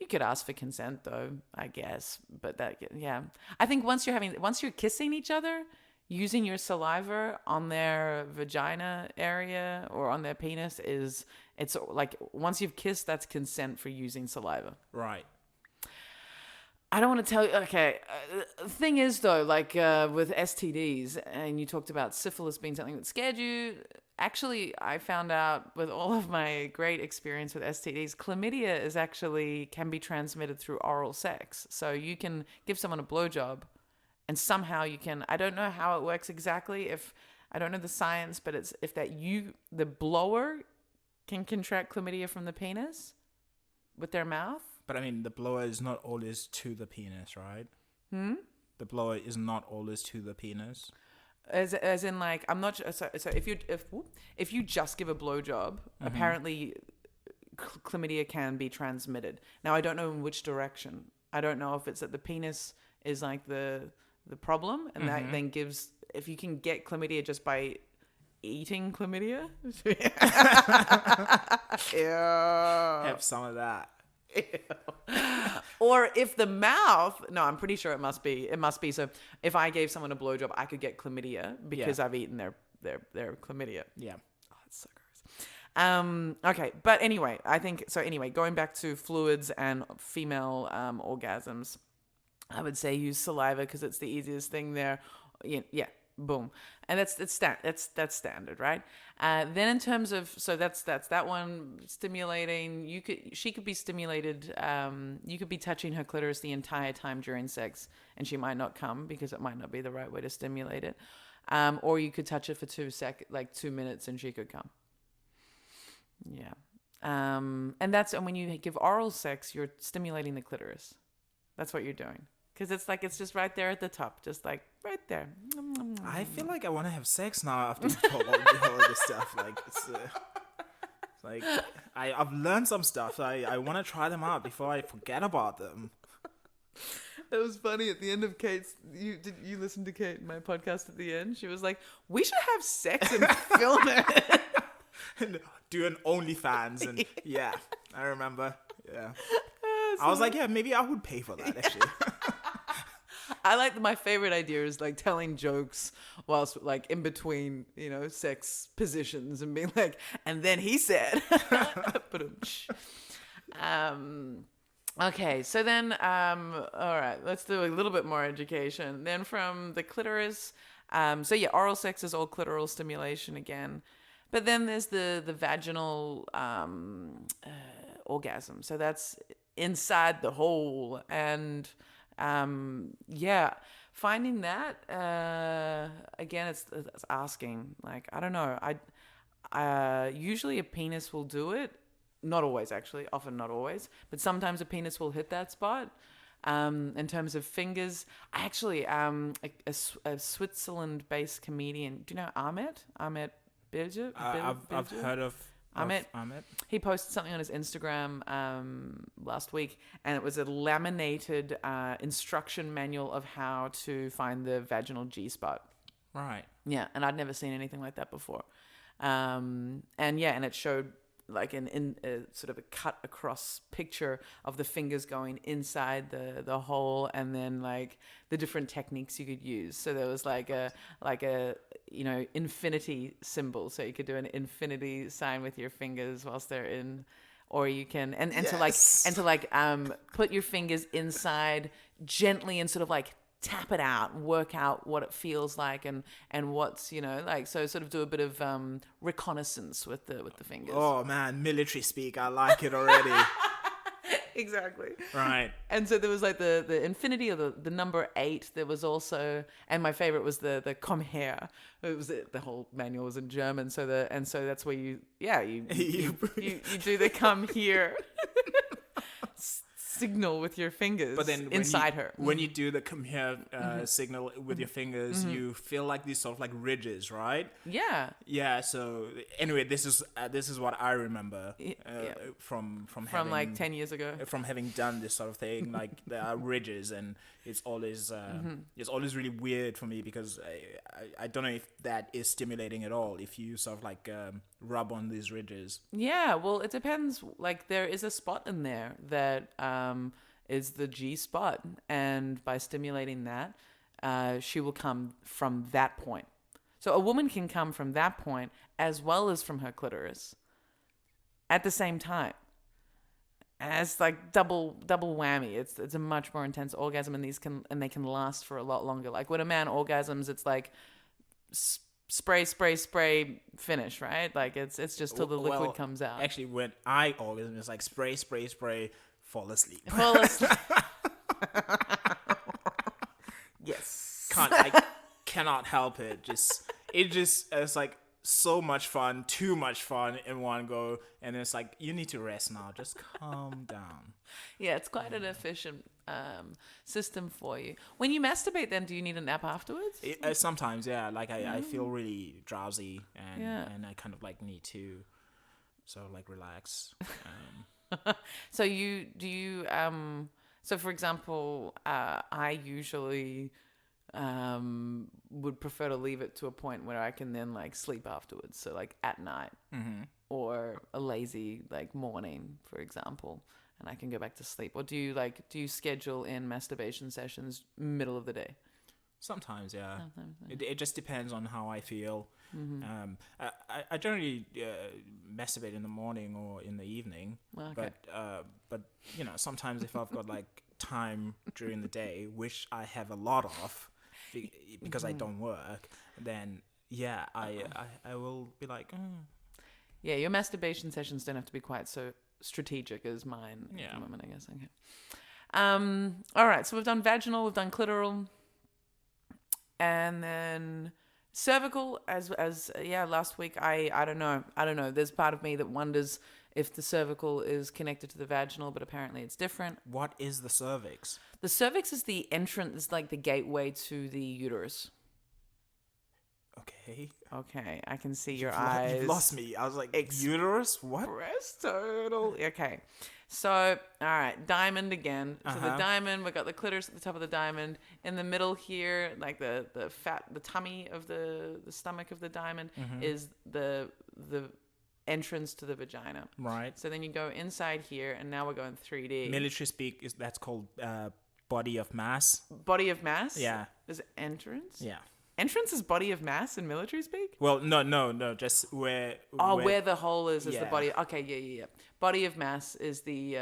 could ask for consent though, I guess. But I think once you're kissing each other, using your saliva on their vagina area or on their penis it's like, once you've kissed, that's consent for using saliva. Right. I don't want to tell you. Okay. The thing is, though, like with STDs, and you talked about syphilis being something that scared you. Actually, I found out with all of my great experience with STDs, chlamydia can be transmitted through oral sex. So you can give someone a blowjob, and somehow you can. I don't know how it works exactly. I don't know the science, but it's the blower can contract chlamydia from the penis with their mouth. But I mean, the blower is not always to the penis, right? The blower is not always to the penis. As in, like, I'm not sure. So if you just give a blowjob, apparently chlamydia can be transmitted. Now, I don't know in which direction. I don't know if it's at the penis is like the problem, and that then gives, if you can get chlamydia just by eating chlamydia. Yeah. Have some of that. Or if the mouth, no, I'm pretty sure it must be. So if I gave someone a blowjob, I could get chlamydia because I've eaten their chlamydia. Yeah. Oh, that's so gross. Okay, but anyway, I think so. Anyway, going back to fluids and female orgasms, I would say use saliva because it's the easiest thing there. Yeah, boom, and that's standard, right? Then in terms of, so that's that one, stimulating. She could be stimulated. You could be touching her clitoris the entire time during sex, and she might not come because it might not be the right way to stimulate it. Or you could touch it for 2 minutes, and she could come. Yeah. And when you give oral sex, you're stimulating the clitoris. That's what you're doing. Because it's just right there at the top, just like right there. I feel like I want to have sex now after you told all this stuff. Like it's like I've learned some stuff. I want to try them out before I forget about them. It was funny at the end of Kate's. You listen to Kate, my podcast at the end? She was like, "We should have sex and film it." And do an OnlyFans, and yeah, I remember. Yeah, I was like, yeah, maybe I would pay for that actually. I like my favorite idea is like telling jokes whilst like in between, sex positions and being like, and then he said, okay, so then, all right, let's do a little bit more education. Then from the clitoris, oral sex is all clitoral stimulation again. But then there's the vaginal orgasm. So that's inside the hole. And finding that, again, it's asking. Like, I don't know. Usually a penis will do it. Not always, actually. Often not always. But sometimes a penis will hit that spot. In terms of fingers, actually, a Switzerland-based comedian. Do you know Ahmet? Mbelle? I've heard of Ahmet. He posted something on his Instagram last week, and it was a laminated instruction manual of how to find the vaginal G-spot. Right. Yeah, and I'd never seen anything like that before. And it showed like in a sort of a cut across picture of the fingers going inside the hole, and then like the different techniques you could use. So there was like a infinity symbol, so you could do an infinity sign with your fingers whilst they're in, or you can to put your fingers inside gently and sort of like tap it out and work out what it feels like and what's so sort of do a bit of reconnaissance with the fingers. Oh man, military speak, I like it already. Exactly. Right. And so there was like the infinity, or the number 8. There was also, and my favorite was the komm her. It was the whole manual was in German. So that's where you do the come here signal with your fingers, but then inside her. When you do the come here signal with your fingers, you feel like these sort of like ridges, right? Yeah. Yeah. So anyway, this is what I remember from having, like 10 years ago, from having done this sort of thing. Like there are ridges, and it's always really weird for me because I don't know if that is stimulating at all if you sort of like rub on these ridges. Yeah, well, it depends. Like there is a spot in there that is the G spot, and by stimulating that, she will come from that point. So a woman can come from that point as well as from her clitoris at the same time. And it's like double whammy. It's a much more intense orgasm, and they can last for a lot longer. Like when a man orgasms, it's like spray, finish, right? Like it's just till the liquid comes out. Actually, when I orgasm, it's like spray, fall asleep. Yes. I cannot help it. It's like so much fun, too much fun in one go, and it's like you need to rest now. Just calm down. Yeah, it's quite an efficient system for you. When you masturbate, then do you need a nap afterwards? Sometimes, yeah. Like I feel really drowsy, and I kind of like need to sort of like relax. So So, for example, I usually would prefer to leave it to a point where I can then like sleep afterwards. So, like at night or a lazy like morning, for example, and I can go back to sleep. Or do you schedule in masturbation sessions middle of the day? Sometimes, yeah. Sometimes, yeah. It just depends on how I feel. I generally masturbate in the morning or in the evening. Well, okay. But you know, sometimes if I've got like time during the day, which I have a lot of, because I don't work, then yeah, I will be like, Yeah, your masturbation sessions don't have to be quite so strategic as mine at the moment, I guess. Okay. All right, so we've done vaginal, we've done clitoral, and then cervical. As last week I don't know. There's part of me that wonders if the cervical is connected to the vaginal, but apparently it's different. what is the cervix? The cervix is the entrance, is like the gateway to the uterus. Okay, I can see your eyes. You've lost me. I was like, uterus? What? Express total. Okay. So, all right, diamond again. So the diamond, we got the clitoris at the top of the diamond. In the middle here, like the tummy of the stomach of the diamond is the entrance to the vagina. Right. So then you go inside here, and now we're going 3D. Military speak, that's called body of mass. Body of mass? Yeah. Is it entrance? Yeah. Entrance is body of mass in military speak? Well, no, just where. Where the hole is the Yeah. body. Okay, yeah. Body of mass is the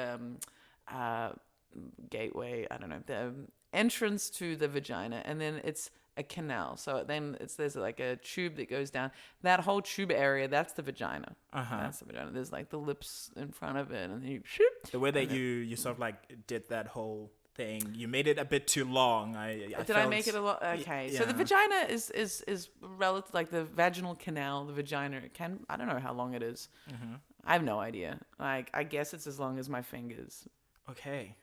gateway. I don't know, the entrance to the vagina, and then it's a canal. So then there's like a tube that goes down. That whole tube area, that's the vagina. That's the vagina. There's like the lips in front of it, and then you shoot. The way that you sort of like did that whole thing, you made it a bit too long. Did I make it a lot? Okay, Yeah. so the vagina is relative, like the vaginal canal. The vagina I don't know how long it is. I have no idea. Like, I guess it's as long as my fingers. Okay.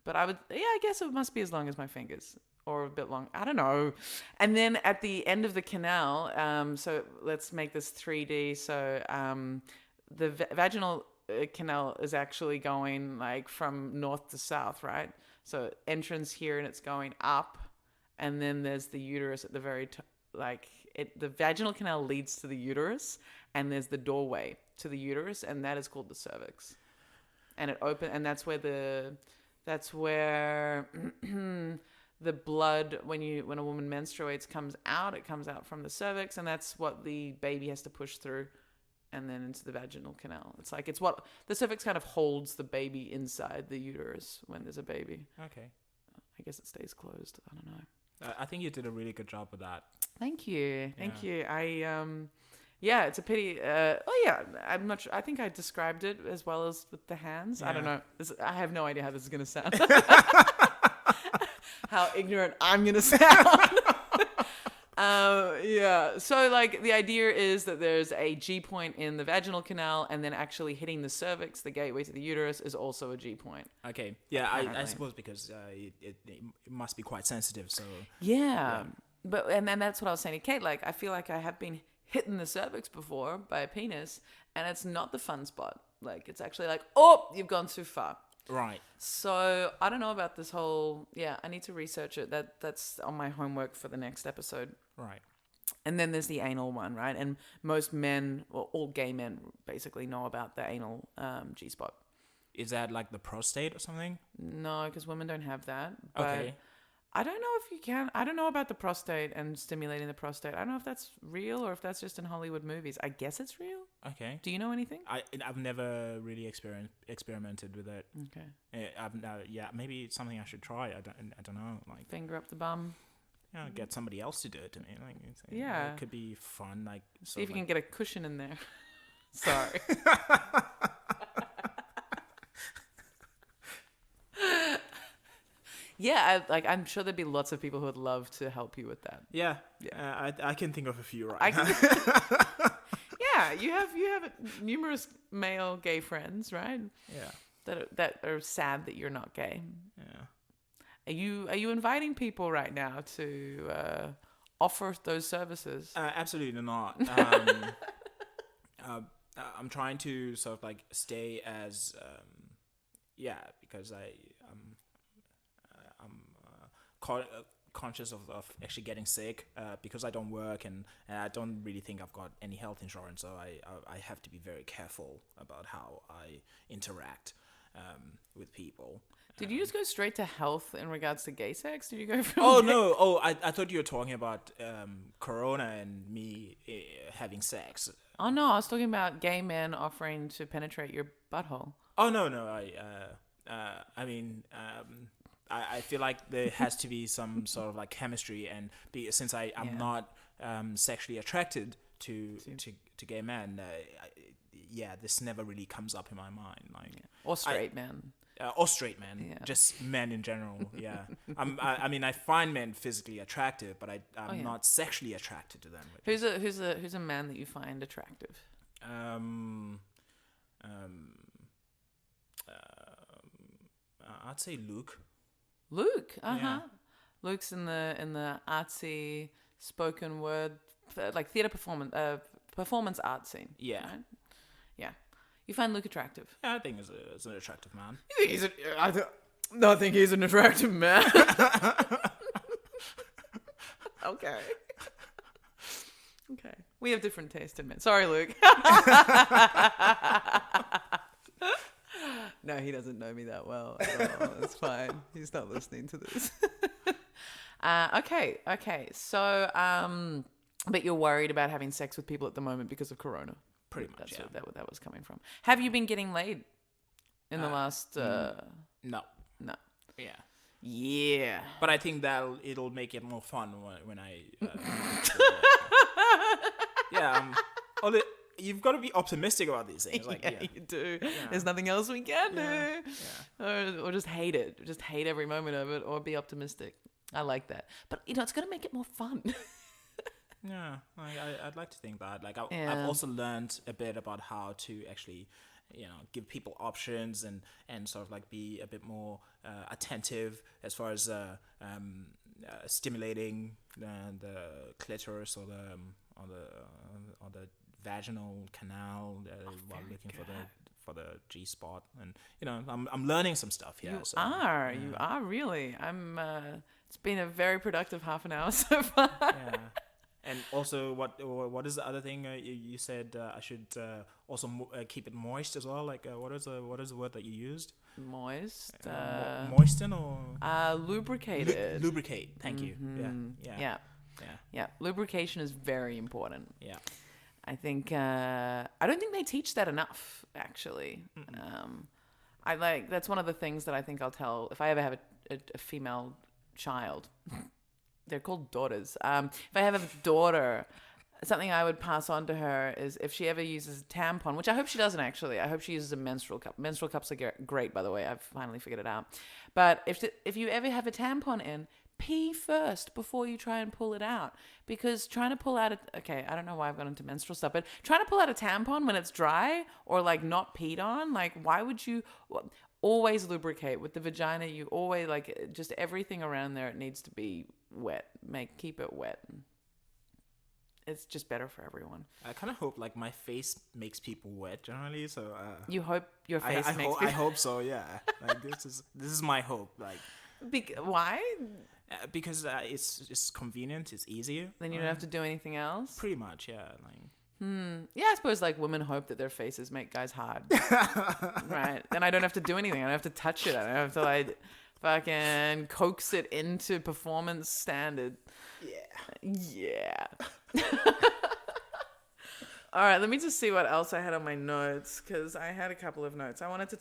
But I guess it must be as long as my fingers, or a bit long. I don't know. And then at the end of the canal, so let's make this 3D. So the vaginal canal is actually going like from north to south, right? So entrance here, and it's going up, and then there's the uterus at the very top. The vaginal canal leads to the uterus, and there's the doorway to the uterus, and that is called the cervix. And and that's where the blood, when a woman menstruates, comes out. It comes out from the cervix, and that's what the baby has to push through, and then into the vaginal canal. It's what the cervix kind of holds the baby inside the uterus when there's a baby. Okay. I guess it stays closed. I don't know. I think you did a really good job with that. Thank you. Yeah, it's a pity. I'm not sure. I think I described it as well as with the hands. I don't know. I have no idea how this is going to sound. How ignorant I'm going to sound. So like the idea is that there's a G point in the vaginal canal, and then actually hitting the cervix, the gateway to the uterus, is also a G point. Okay. Yeah, I suppose because it must be quite sensitive. So yeah. But and then that's what I was saying to Kate. Like, I feel like I have been hitting the cervix before by a penis, and it's not the fun spot. Like, it's actually like, oh, you've gone too far. Right. So I don't know about this whole. Yeah, I need to research it. That's on my homework for the next episode. Right. And then there's the anal one, right? And most men, or all gay men, basically know about the anal G-spot. Is that like the prostate or something? No, because women don't have that. But Okay. I don't know if you can. I don't know about the prostate and stimulating the prostate. I don't know if that's real or if that's just in Hollywood movies. I guess it's real. Okay. Do you know anything? I've never really experimented with it. Okay. Maybe it's something I should try. I don't know. Like, Finger up the bum. get somebody else to do it to me. Like, Yeah. it could be fun. Like, See if you can get a cushion in there. Sorry. Yeah, I'm sure there'd be lots of people who would love to help you with that. Yeah. Yeah. I can think of a few I now. Yeah, you have numerous male gay friends, right? Yeah. That are sad that you're not gay. Yeah. Are you inviting people right now to offer those services? Absolutely not. I'm trying to sort of like stay as because conscious of actually getting sick because I don't work and I don't really think I've got any health insurance, so I have to be very careful about how I interact with people. Did you just go straight to health in regards to gay sex? Did you go from? Oh no! Oh, I thought you were talking about Corona and me having sex. Oh no, I was talking about gay men offering to penetrate your butthole. Oh no! I mean, I feel like there has to be some sort of like chemistry, and since I'm not sexually attracted to gay men, this never really comes up in my mind. Like Or straight men. Or straight men, just men in general. Yeah, I mean, I find men physically attractive, but I'm not sexually attracted to them. Who's a man that you find attractive? I'd say Luke. Luke, Luke's in the artsy spoken word, like theater performance art scene. Yeah, right? Yeah. You find Luke attractive? Yeah, I think he's an attractive man. You think he's I think he's an attractive man. Okay. Okay. We have different taste in men. Sorry, Luke. No, he doesn't know me that well. It's fine. He's not listening to this. Okay. So, but you're worried about having sex with people at the moment because of Corona. Pretty much, That's where that was coming from. Have you been getting laid in the last... No. Yeah. Yeah. But I think it'll make it more fun when I... you've got to be optimistic about these things. Like, you do. Yeah. There's nothing else we can do. Yeah. Or just hate it. Just hate every moment of it, or be optimistic. I like that. But, it's going to make it more fun. Yeah, I'd like to think that. Like, I've also learned a bit about how to actually, give people options and sort of like be a bit more attentive as far as stimulating the clitoris or the vaginal canal while looking for the G spot, and I'm learning some stuff here. You are really. It's been a very productive half an hour so far. Yeah. And also, what is the other thing you said? I should also keep it moist as well. Like, what is the word that you used? Moist. Moisten or lubricated. Lubricate. Thank you. Yeah. Lubrication is very important. Yeah. I think I don't think they teach that enough. Actually, that's one of the things that I think I'll tell if I ever have a female child. They're called daughters. If I have a daughter, something I would pass on to her is if she ever uses a tampon, which I hope she doesn't actually. I hope she uses a menstrual cup. Menstrual cups are great, by the way. I've finally figured it out. But if you ever have a tampon in, pee first before you try and pull it out. Because trying to pull out I don't know why I've gone into menstrual stuff, but trying to pull out a tampon when it's dry or like not peed on, like why would you... Always lubricate with the vagina. You always just everything around there. It needs to be wet. Keep it wet. It's just better for everyone. I kind of hope my face makes people wet generally. So you hope your face makes people. I hope so. Yeah. This is my hope. Why? Because it's convenient. It's easier. Then you don't have to do anything else. Pretty much. Yeah. Yeah, I suppose women hope that their faces make guys hard. Right. Then I don't have to do anything. I don't have to touch it. I don't have to fucking coax it into performance standard. Yeah. All right, let me just see what else I had on my notes, because I had a couple of notes. I wanted to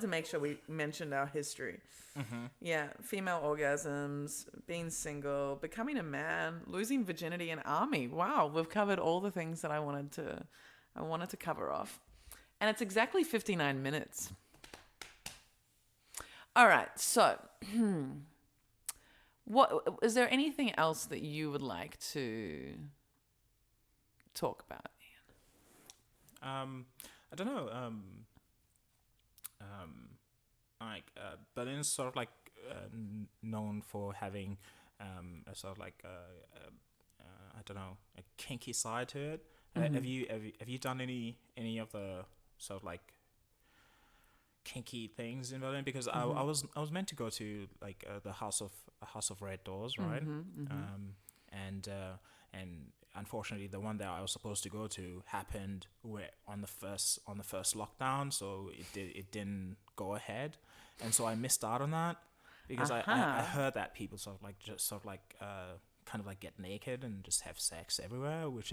make sure we mentioned our history. Mm-hmm. Yeah, female orgasms, being single, becoming a man, losing virginity in army. Wow, we've covered all the things that I wanted to cover off. And it's exactly 59 minutes. All right, so what is there anything else that you would like to talk about, Ian? I don't know. Berlin's sort of known for having a sort of I don't know, a kinky side to it. Mm-hmm. Have you done any of the sort of kinky things in Berlin because I was meant to go to like the House of Red Doors, right? And unfortunately, the one that I was supposed to go to happened on the first lockdown, so it didn't go ahead, and so I missed out on that because I heard that people sort of like kind of like get naked and just have sex everywhere, which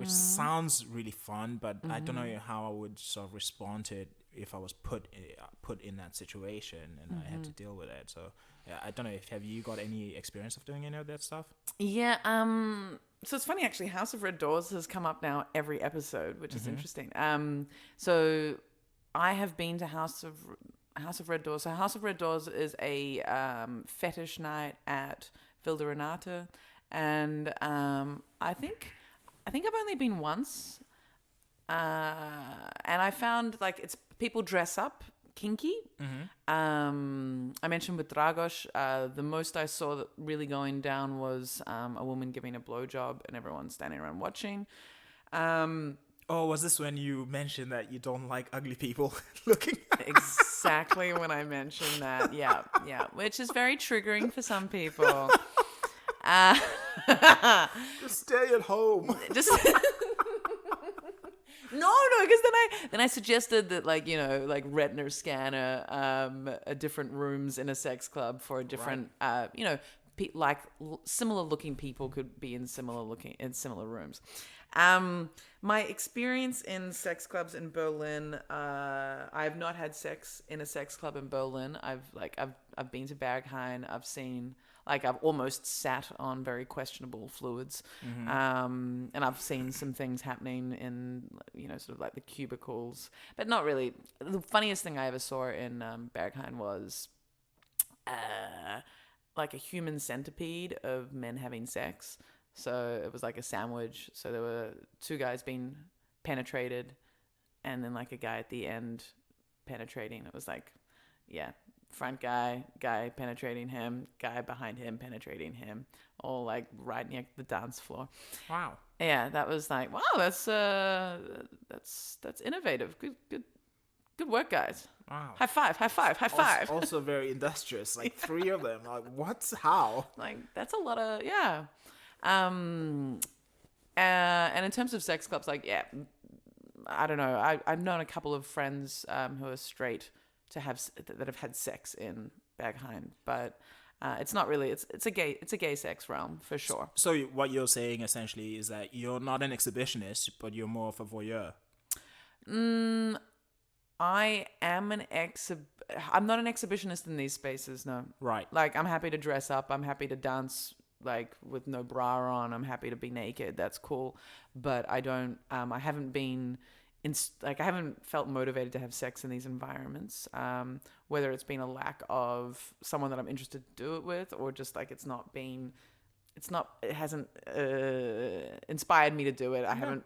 sounds really fun, but I don't know how I would sort of respond to it if I was put in that situation and I had to deal with it. So yeah, I don't know. Have you got any experience of doing any of that stuff? Yeah. So it's funny actually. House of Red Doors has come up now every episode, which is interesting. So I have been to House of Red Doors. So House of Red Doors is a fetish night at Wilde Renate, and I think I've only been once, and I found like it's people dress up kinky. I mentioned with Dragos, the most I saw that really going down was a woman giving a blowjob and everyone standing around watching. Oh, was this when you mentioned that you don't like ugly people looking? Exactly when I mentioned that. Yeah, which is very triggering for some people. Just stay at home. Just no, because then I suggested that like retina scanner, different rooms in a sex club for a different similar looking people could be in similar rooms. My experience in sex clubs in Berlin, I have not had sex in a sex club in Berlin. I've been to Berghain. I've almost sat on very questionable fluids. And I've seen some things happening in, sort of like the cubicles, but not really. The funniest thing I ever saw in Berghain was like a human centipede of men having sex. So it was like a sandwich. So there were two guys being penetrated and then like a guy at the end penetrating. It was like, yeah, front guy penetrating him, guy behind him penetrating him, all like right near the dance floor. Wow. Yeah, that was like, wow, that's innovative. Good work, guys. Wow. High five. Also very industrious. Like 3 of them. Like what's how? Like that's a lot of yeah. And in terms of sex clubs, like yeah, I don't know. I've known a couple of friends who are straight that have had sex in Berghain, but it's not really. It's a gay sex realm for sure. So what you're saying essentially is that you're not an exhibitionist, but you're more of a voyeur. I am I'm not an exhibitionist in these spaces. No. Right. Like I'm happy to dress up. I'm happy to dance like with no bra on. I'm happy to be naked. That's cool. But I don't. I haven't been. I haven't felt motivated to have sex in these environments, whether it's been a lack of someone that I'm interested to do it with, or just like it hasn't inspired me to do it. I haven't,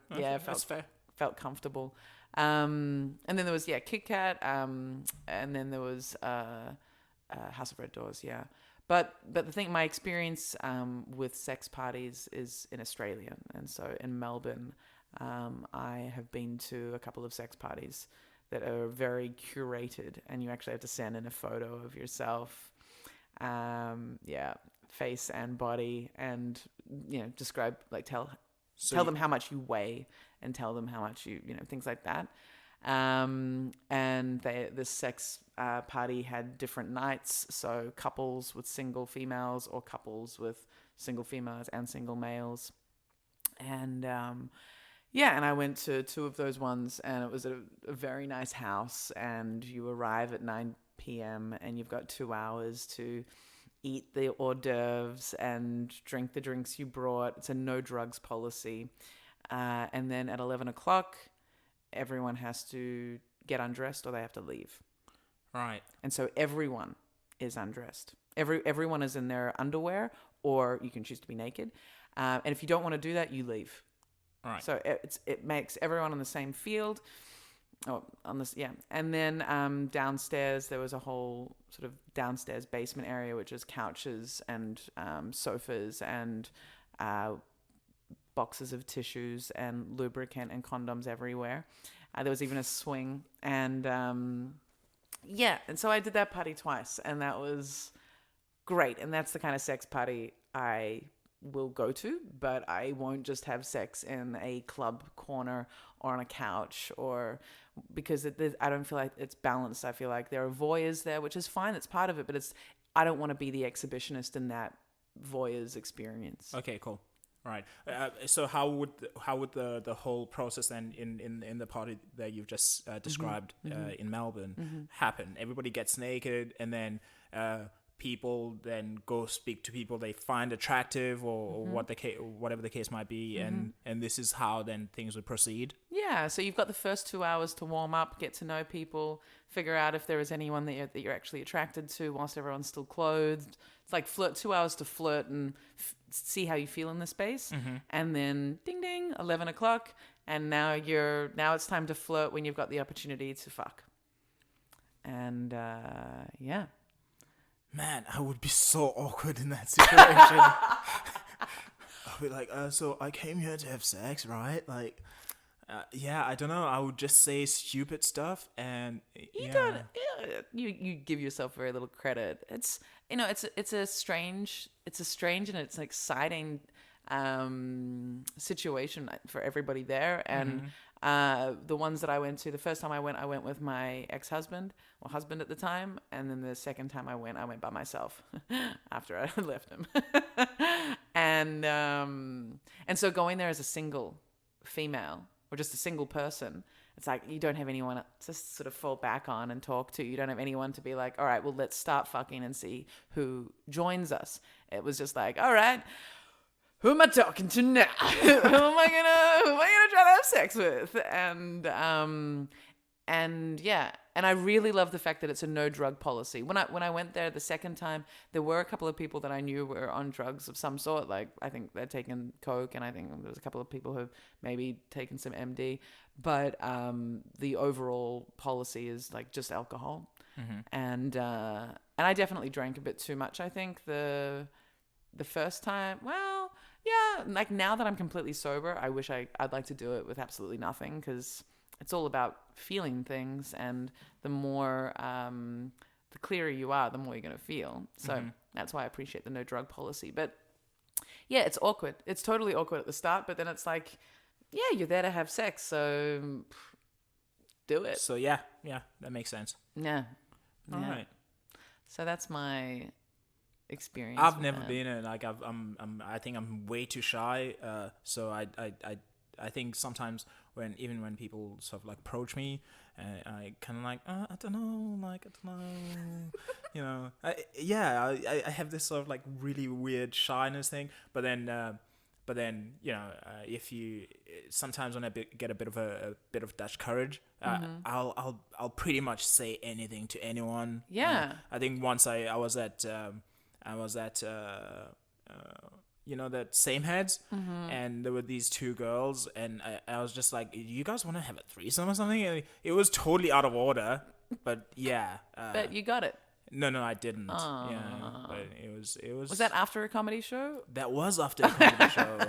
felt comfortable. And then there was, Kit Kat, and then there was House of Red Doors, yeah. But the thing, my experience with sex parties is in Australia, and so in Melbourne, I have been to a couple of sex parties that are very curated, and you actually have to send in a photo of yourself, face and body, and describe tell them how much you weigh, and tell them how much you things like that. And the sex party had different nights, so couples with single females or couples with single females and single males, and and I went to 2 of those ones, and it was a very nice house, and you arrive at 9 p.m. and you've got 2 hours to eat the hors d'oeuvres and drink the drinks you brought. It's a no drugs policy. And then at 11 o'clock, everyone has to get undressed or they have to leave. Right. And so everyone is undressed. Everyone is in their underwear, or you can choose to be naked. And if you don't want to do that, you leave. Right. So it makes everyone on the same field. Oh, on this, yeah. And then downstairs, there was a whole sort of downstairs basement area, which is couches and sofas and boxes of tissues and lubricant and condoms everywhere. There was even a swing, and Yeah, and so I did that party twice, and that was great. And that's the kind of sex party I will go to, but I won't just have sex in a club corner or on a couch, or because I don't feel like it's balanced. I feel like there are voyeurs there, which is fine, it's part of it, but I don't want to be the exhibitionist in that voyeur's experience. Okay, cool. All right. So how would the whole process then in the party that you've just described in Melbourne happen? Everybody gets naked, and then people then go speak to people they find attractive, or whatever the case might be, and this is how then things would proceed. Yeah, so you've got the first 2 hours to warm up, get to know people, figure out if there is anyone that you're actually attracted to whilst everyone's still clothed. It's like 2 hours to flirt and see how you feel in the space. And then ding ding, 11 o'clock, and now it's time to flirt when you've got the opportunity to fuck. And yeah. Man, I would be so awkward in that situation. I'll be like, so I came here to have sex, right? Like, yeah, I don't know. I would just say stupid stuff, and You give yourself very little credit. It's it's a strange and it's an exciting situation for everybody there. And the ones that I went to, the first time I went with my ex-husband or husband at the time, and then the second time I went by myself after I had left him. and so going there as a single female or just a single person, it's like you don't have anyone to sort of fall back on and talk to. You don't have anyone to be like, all right, well, let's start fucking and see who joins us. It was just like, all right, who am I talking to now? who am I gonna try to have sex with? And yeah, and I really love the fact that it's a no drug policy. When I went there the second time, there were a couple of people that I knew were on drugs of some sort. Like I think they'd taken coke, and I think there was a couple of people who maybe taken some MD. But the overall policy is like just alcohol, and I definitely drank a bit too much. I think the first time, well, yeah, like now that I'm completely sober, I wish I'd like to do it with absolutely nothing, because it's all about feeling things, and the more, the clearer you are, the more you're going to feel. So that's why I appreciate the no drug policy. But yeah, it's awkward. It's totally awkward at the start, but then it's like, yeah, you're there to have sex, so do it. So yeah, that makes sense. Yeah. All right. So that's my experience. I've never been in. Like I think I'm way too shy. So I think sometimes when people sort of like approach me, I kind of like, I don't know, you know. I have this sort of like really weird shyness thing. But then you know, if you sometimes when I get a bit of Dutch courage, I'll pretty much say anything to anyone. Yeah. I think once I was at you know, that Same Heads, and there were these two girls, and I was just like, you guys want to have a threesome or something? And it was totally out of order, but yeah. But you got it. No, I didn't. Yeah, but it was. Was that after a comedy show? That was after a comedy show.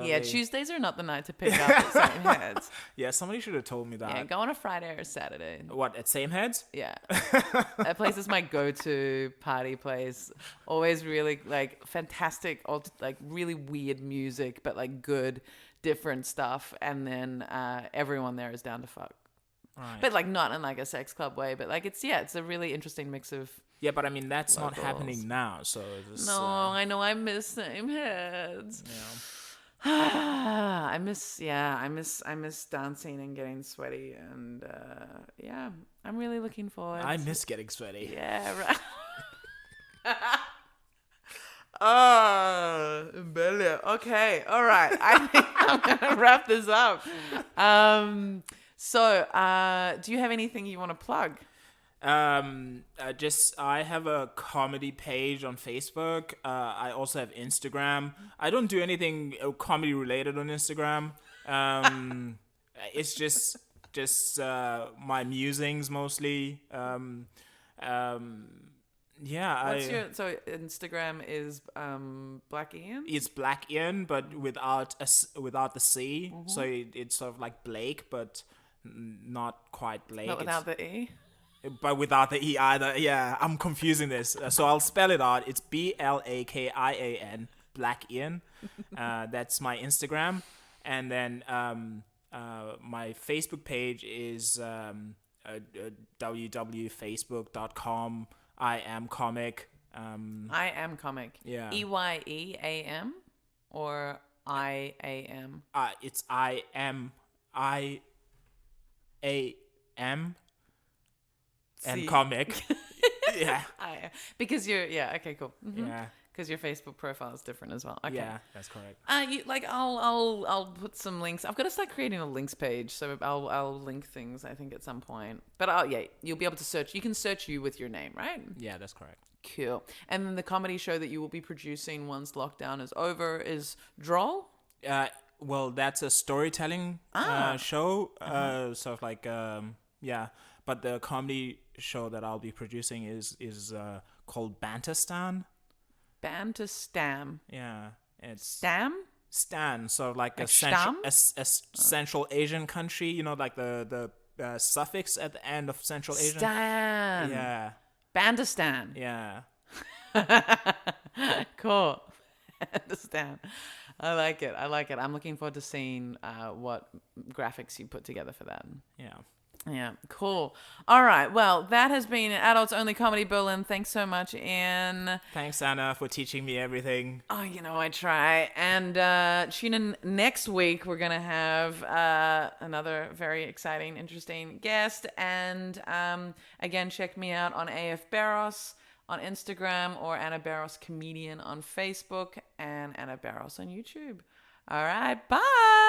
Yeah, Tuesdays are not the night to pick up at Same Heads. Yeah, somebody should have told me that. Yeah, go on a Friday or a Saturday. What, at Same Heads? Yeah. That place is my go-to party place. Always really, like, fantastic, like, really weird music, but, like, good, different stuff. And then everyone there is down to fuck. Right. But, like, not in, like, a sex club way. But, like, it's a really interesting mix of... Yeah, but I mean, that's locals. not happening now, so... No, I know, I miss Same Heads. Yeah. I miss dancing and getting sweaty, and yeah, I'm really looking forward. I miss getting sweaty. Yeah, right. Oh, Mbelle. Okay, all right. I think I'm gonna wrap this up. So, do you have anything you want to plug? I have a comedy page on Facebook. I also have Instagram. I don't do anything comedy related on Instagram. It's just my musings mostly. Yeah. So Instagram is Black Ian? It's Black Ian, but without the C. So it's sort of like Blake, but not quite Blake. Not without the E? but without the E either. Yeah, I'm confusing this. So I'll spell it out. It's Blakian, Black Ian. That's my Instagram. And then my Facebook page is www.facebook.com. I am comic. I am comic. Yeah. EYEAM or IAM? It's IAM and See. comic. Yeah. Because you're okay, cool. Yeah. Because your Facebook profile is different as well. Okay. Yeah, that's correct. I'll put some links. I've got to start creating a links page, so I'll link things. I think at some point. But you'll be able to search. You can search you with your name, right? Yeah, that's correct. Cool. And then the comedy show that you will be producing once lockdown is over is Droll. Well, that's a storytelling show. Sort of like yeah. But the comedy show that I'll be producing is called Bantistan. Bantistan. Yeah, it's Stam. Stan. So like a Stam? Central Asian country. You know, like the suffix at the end of Central Asian. Stan. Yeah. Bandistan. Yeah. Cool. Understand. I like it. I'm looking forward to seeing what graphics you put together for that. Yeah. Yeah, cool. All right. Well, that has been Adults Only Comedy Berlin. Thanks so much, Ian. Thanks, Anna, for teaching me everything. Oh, I try. And tune in next week. We're going to have another very exciting, interesting guest. And again, check me out on AF Barros on Instagram or Anna Barros Comedian on Facebook and Anna Barros on YouTube. All right. Bye.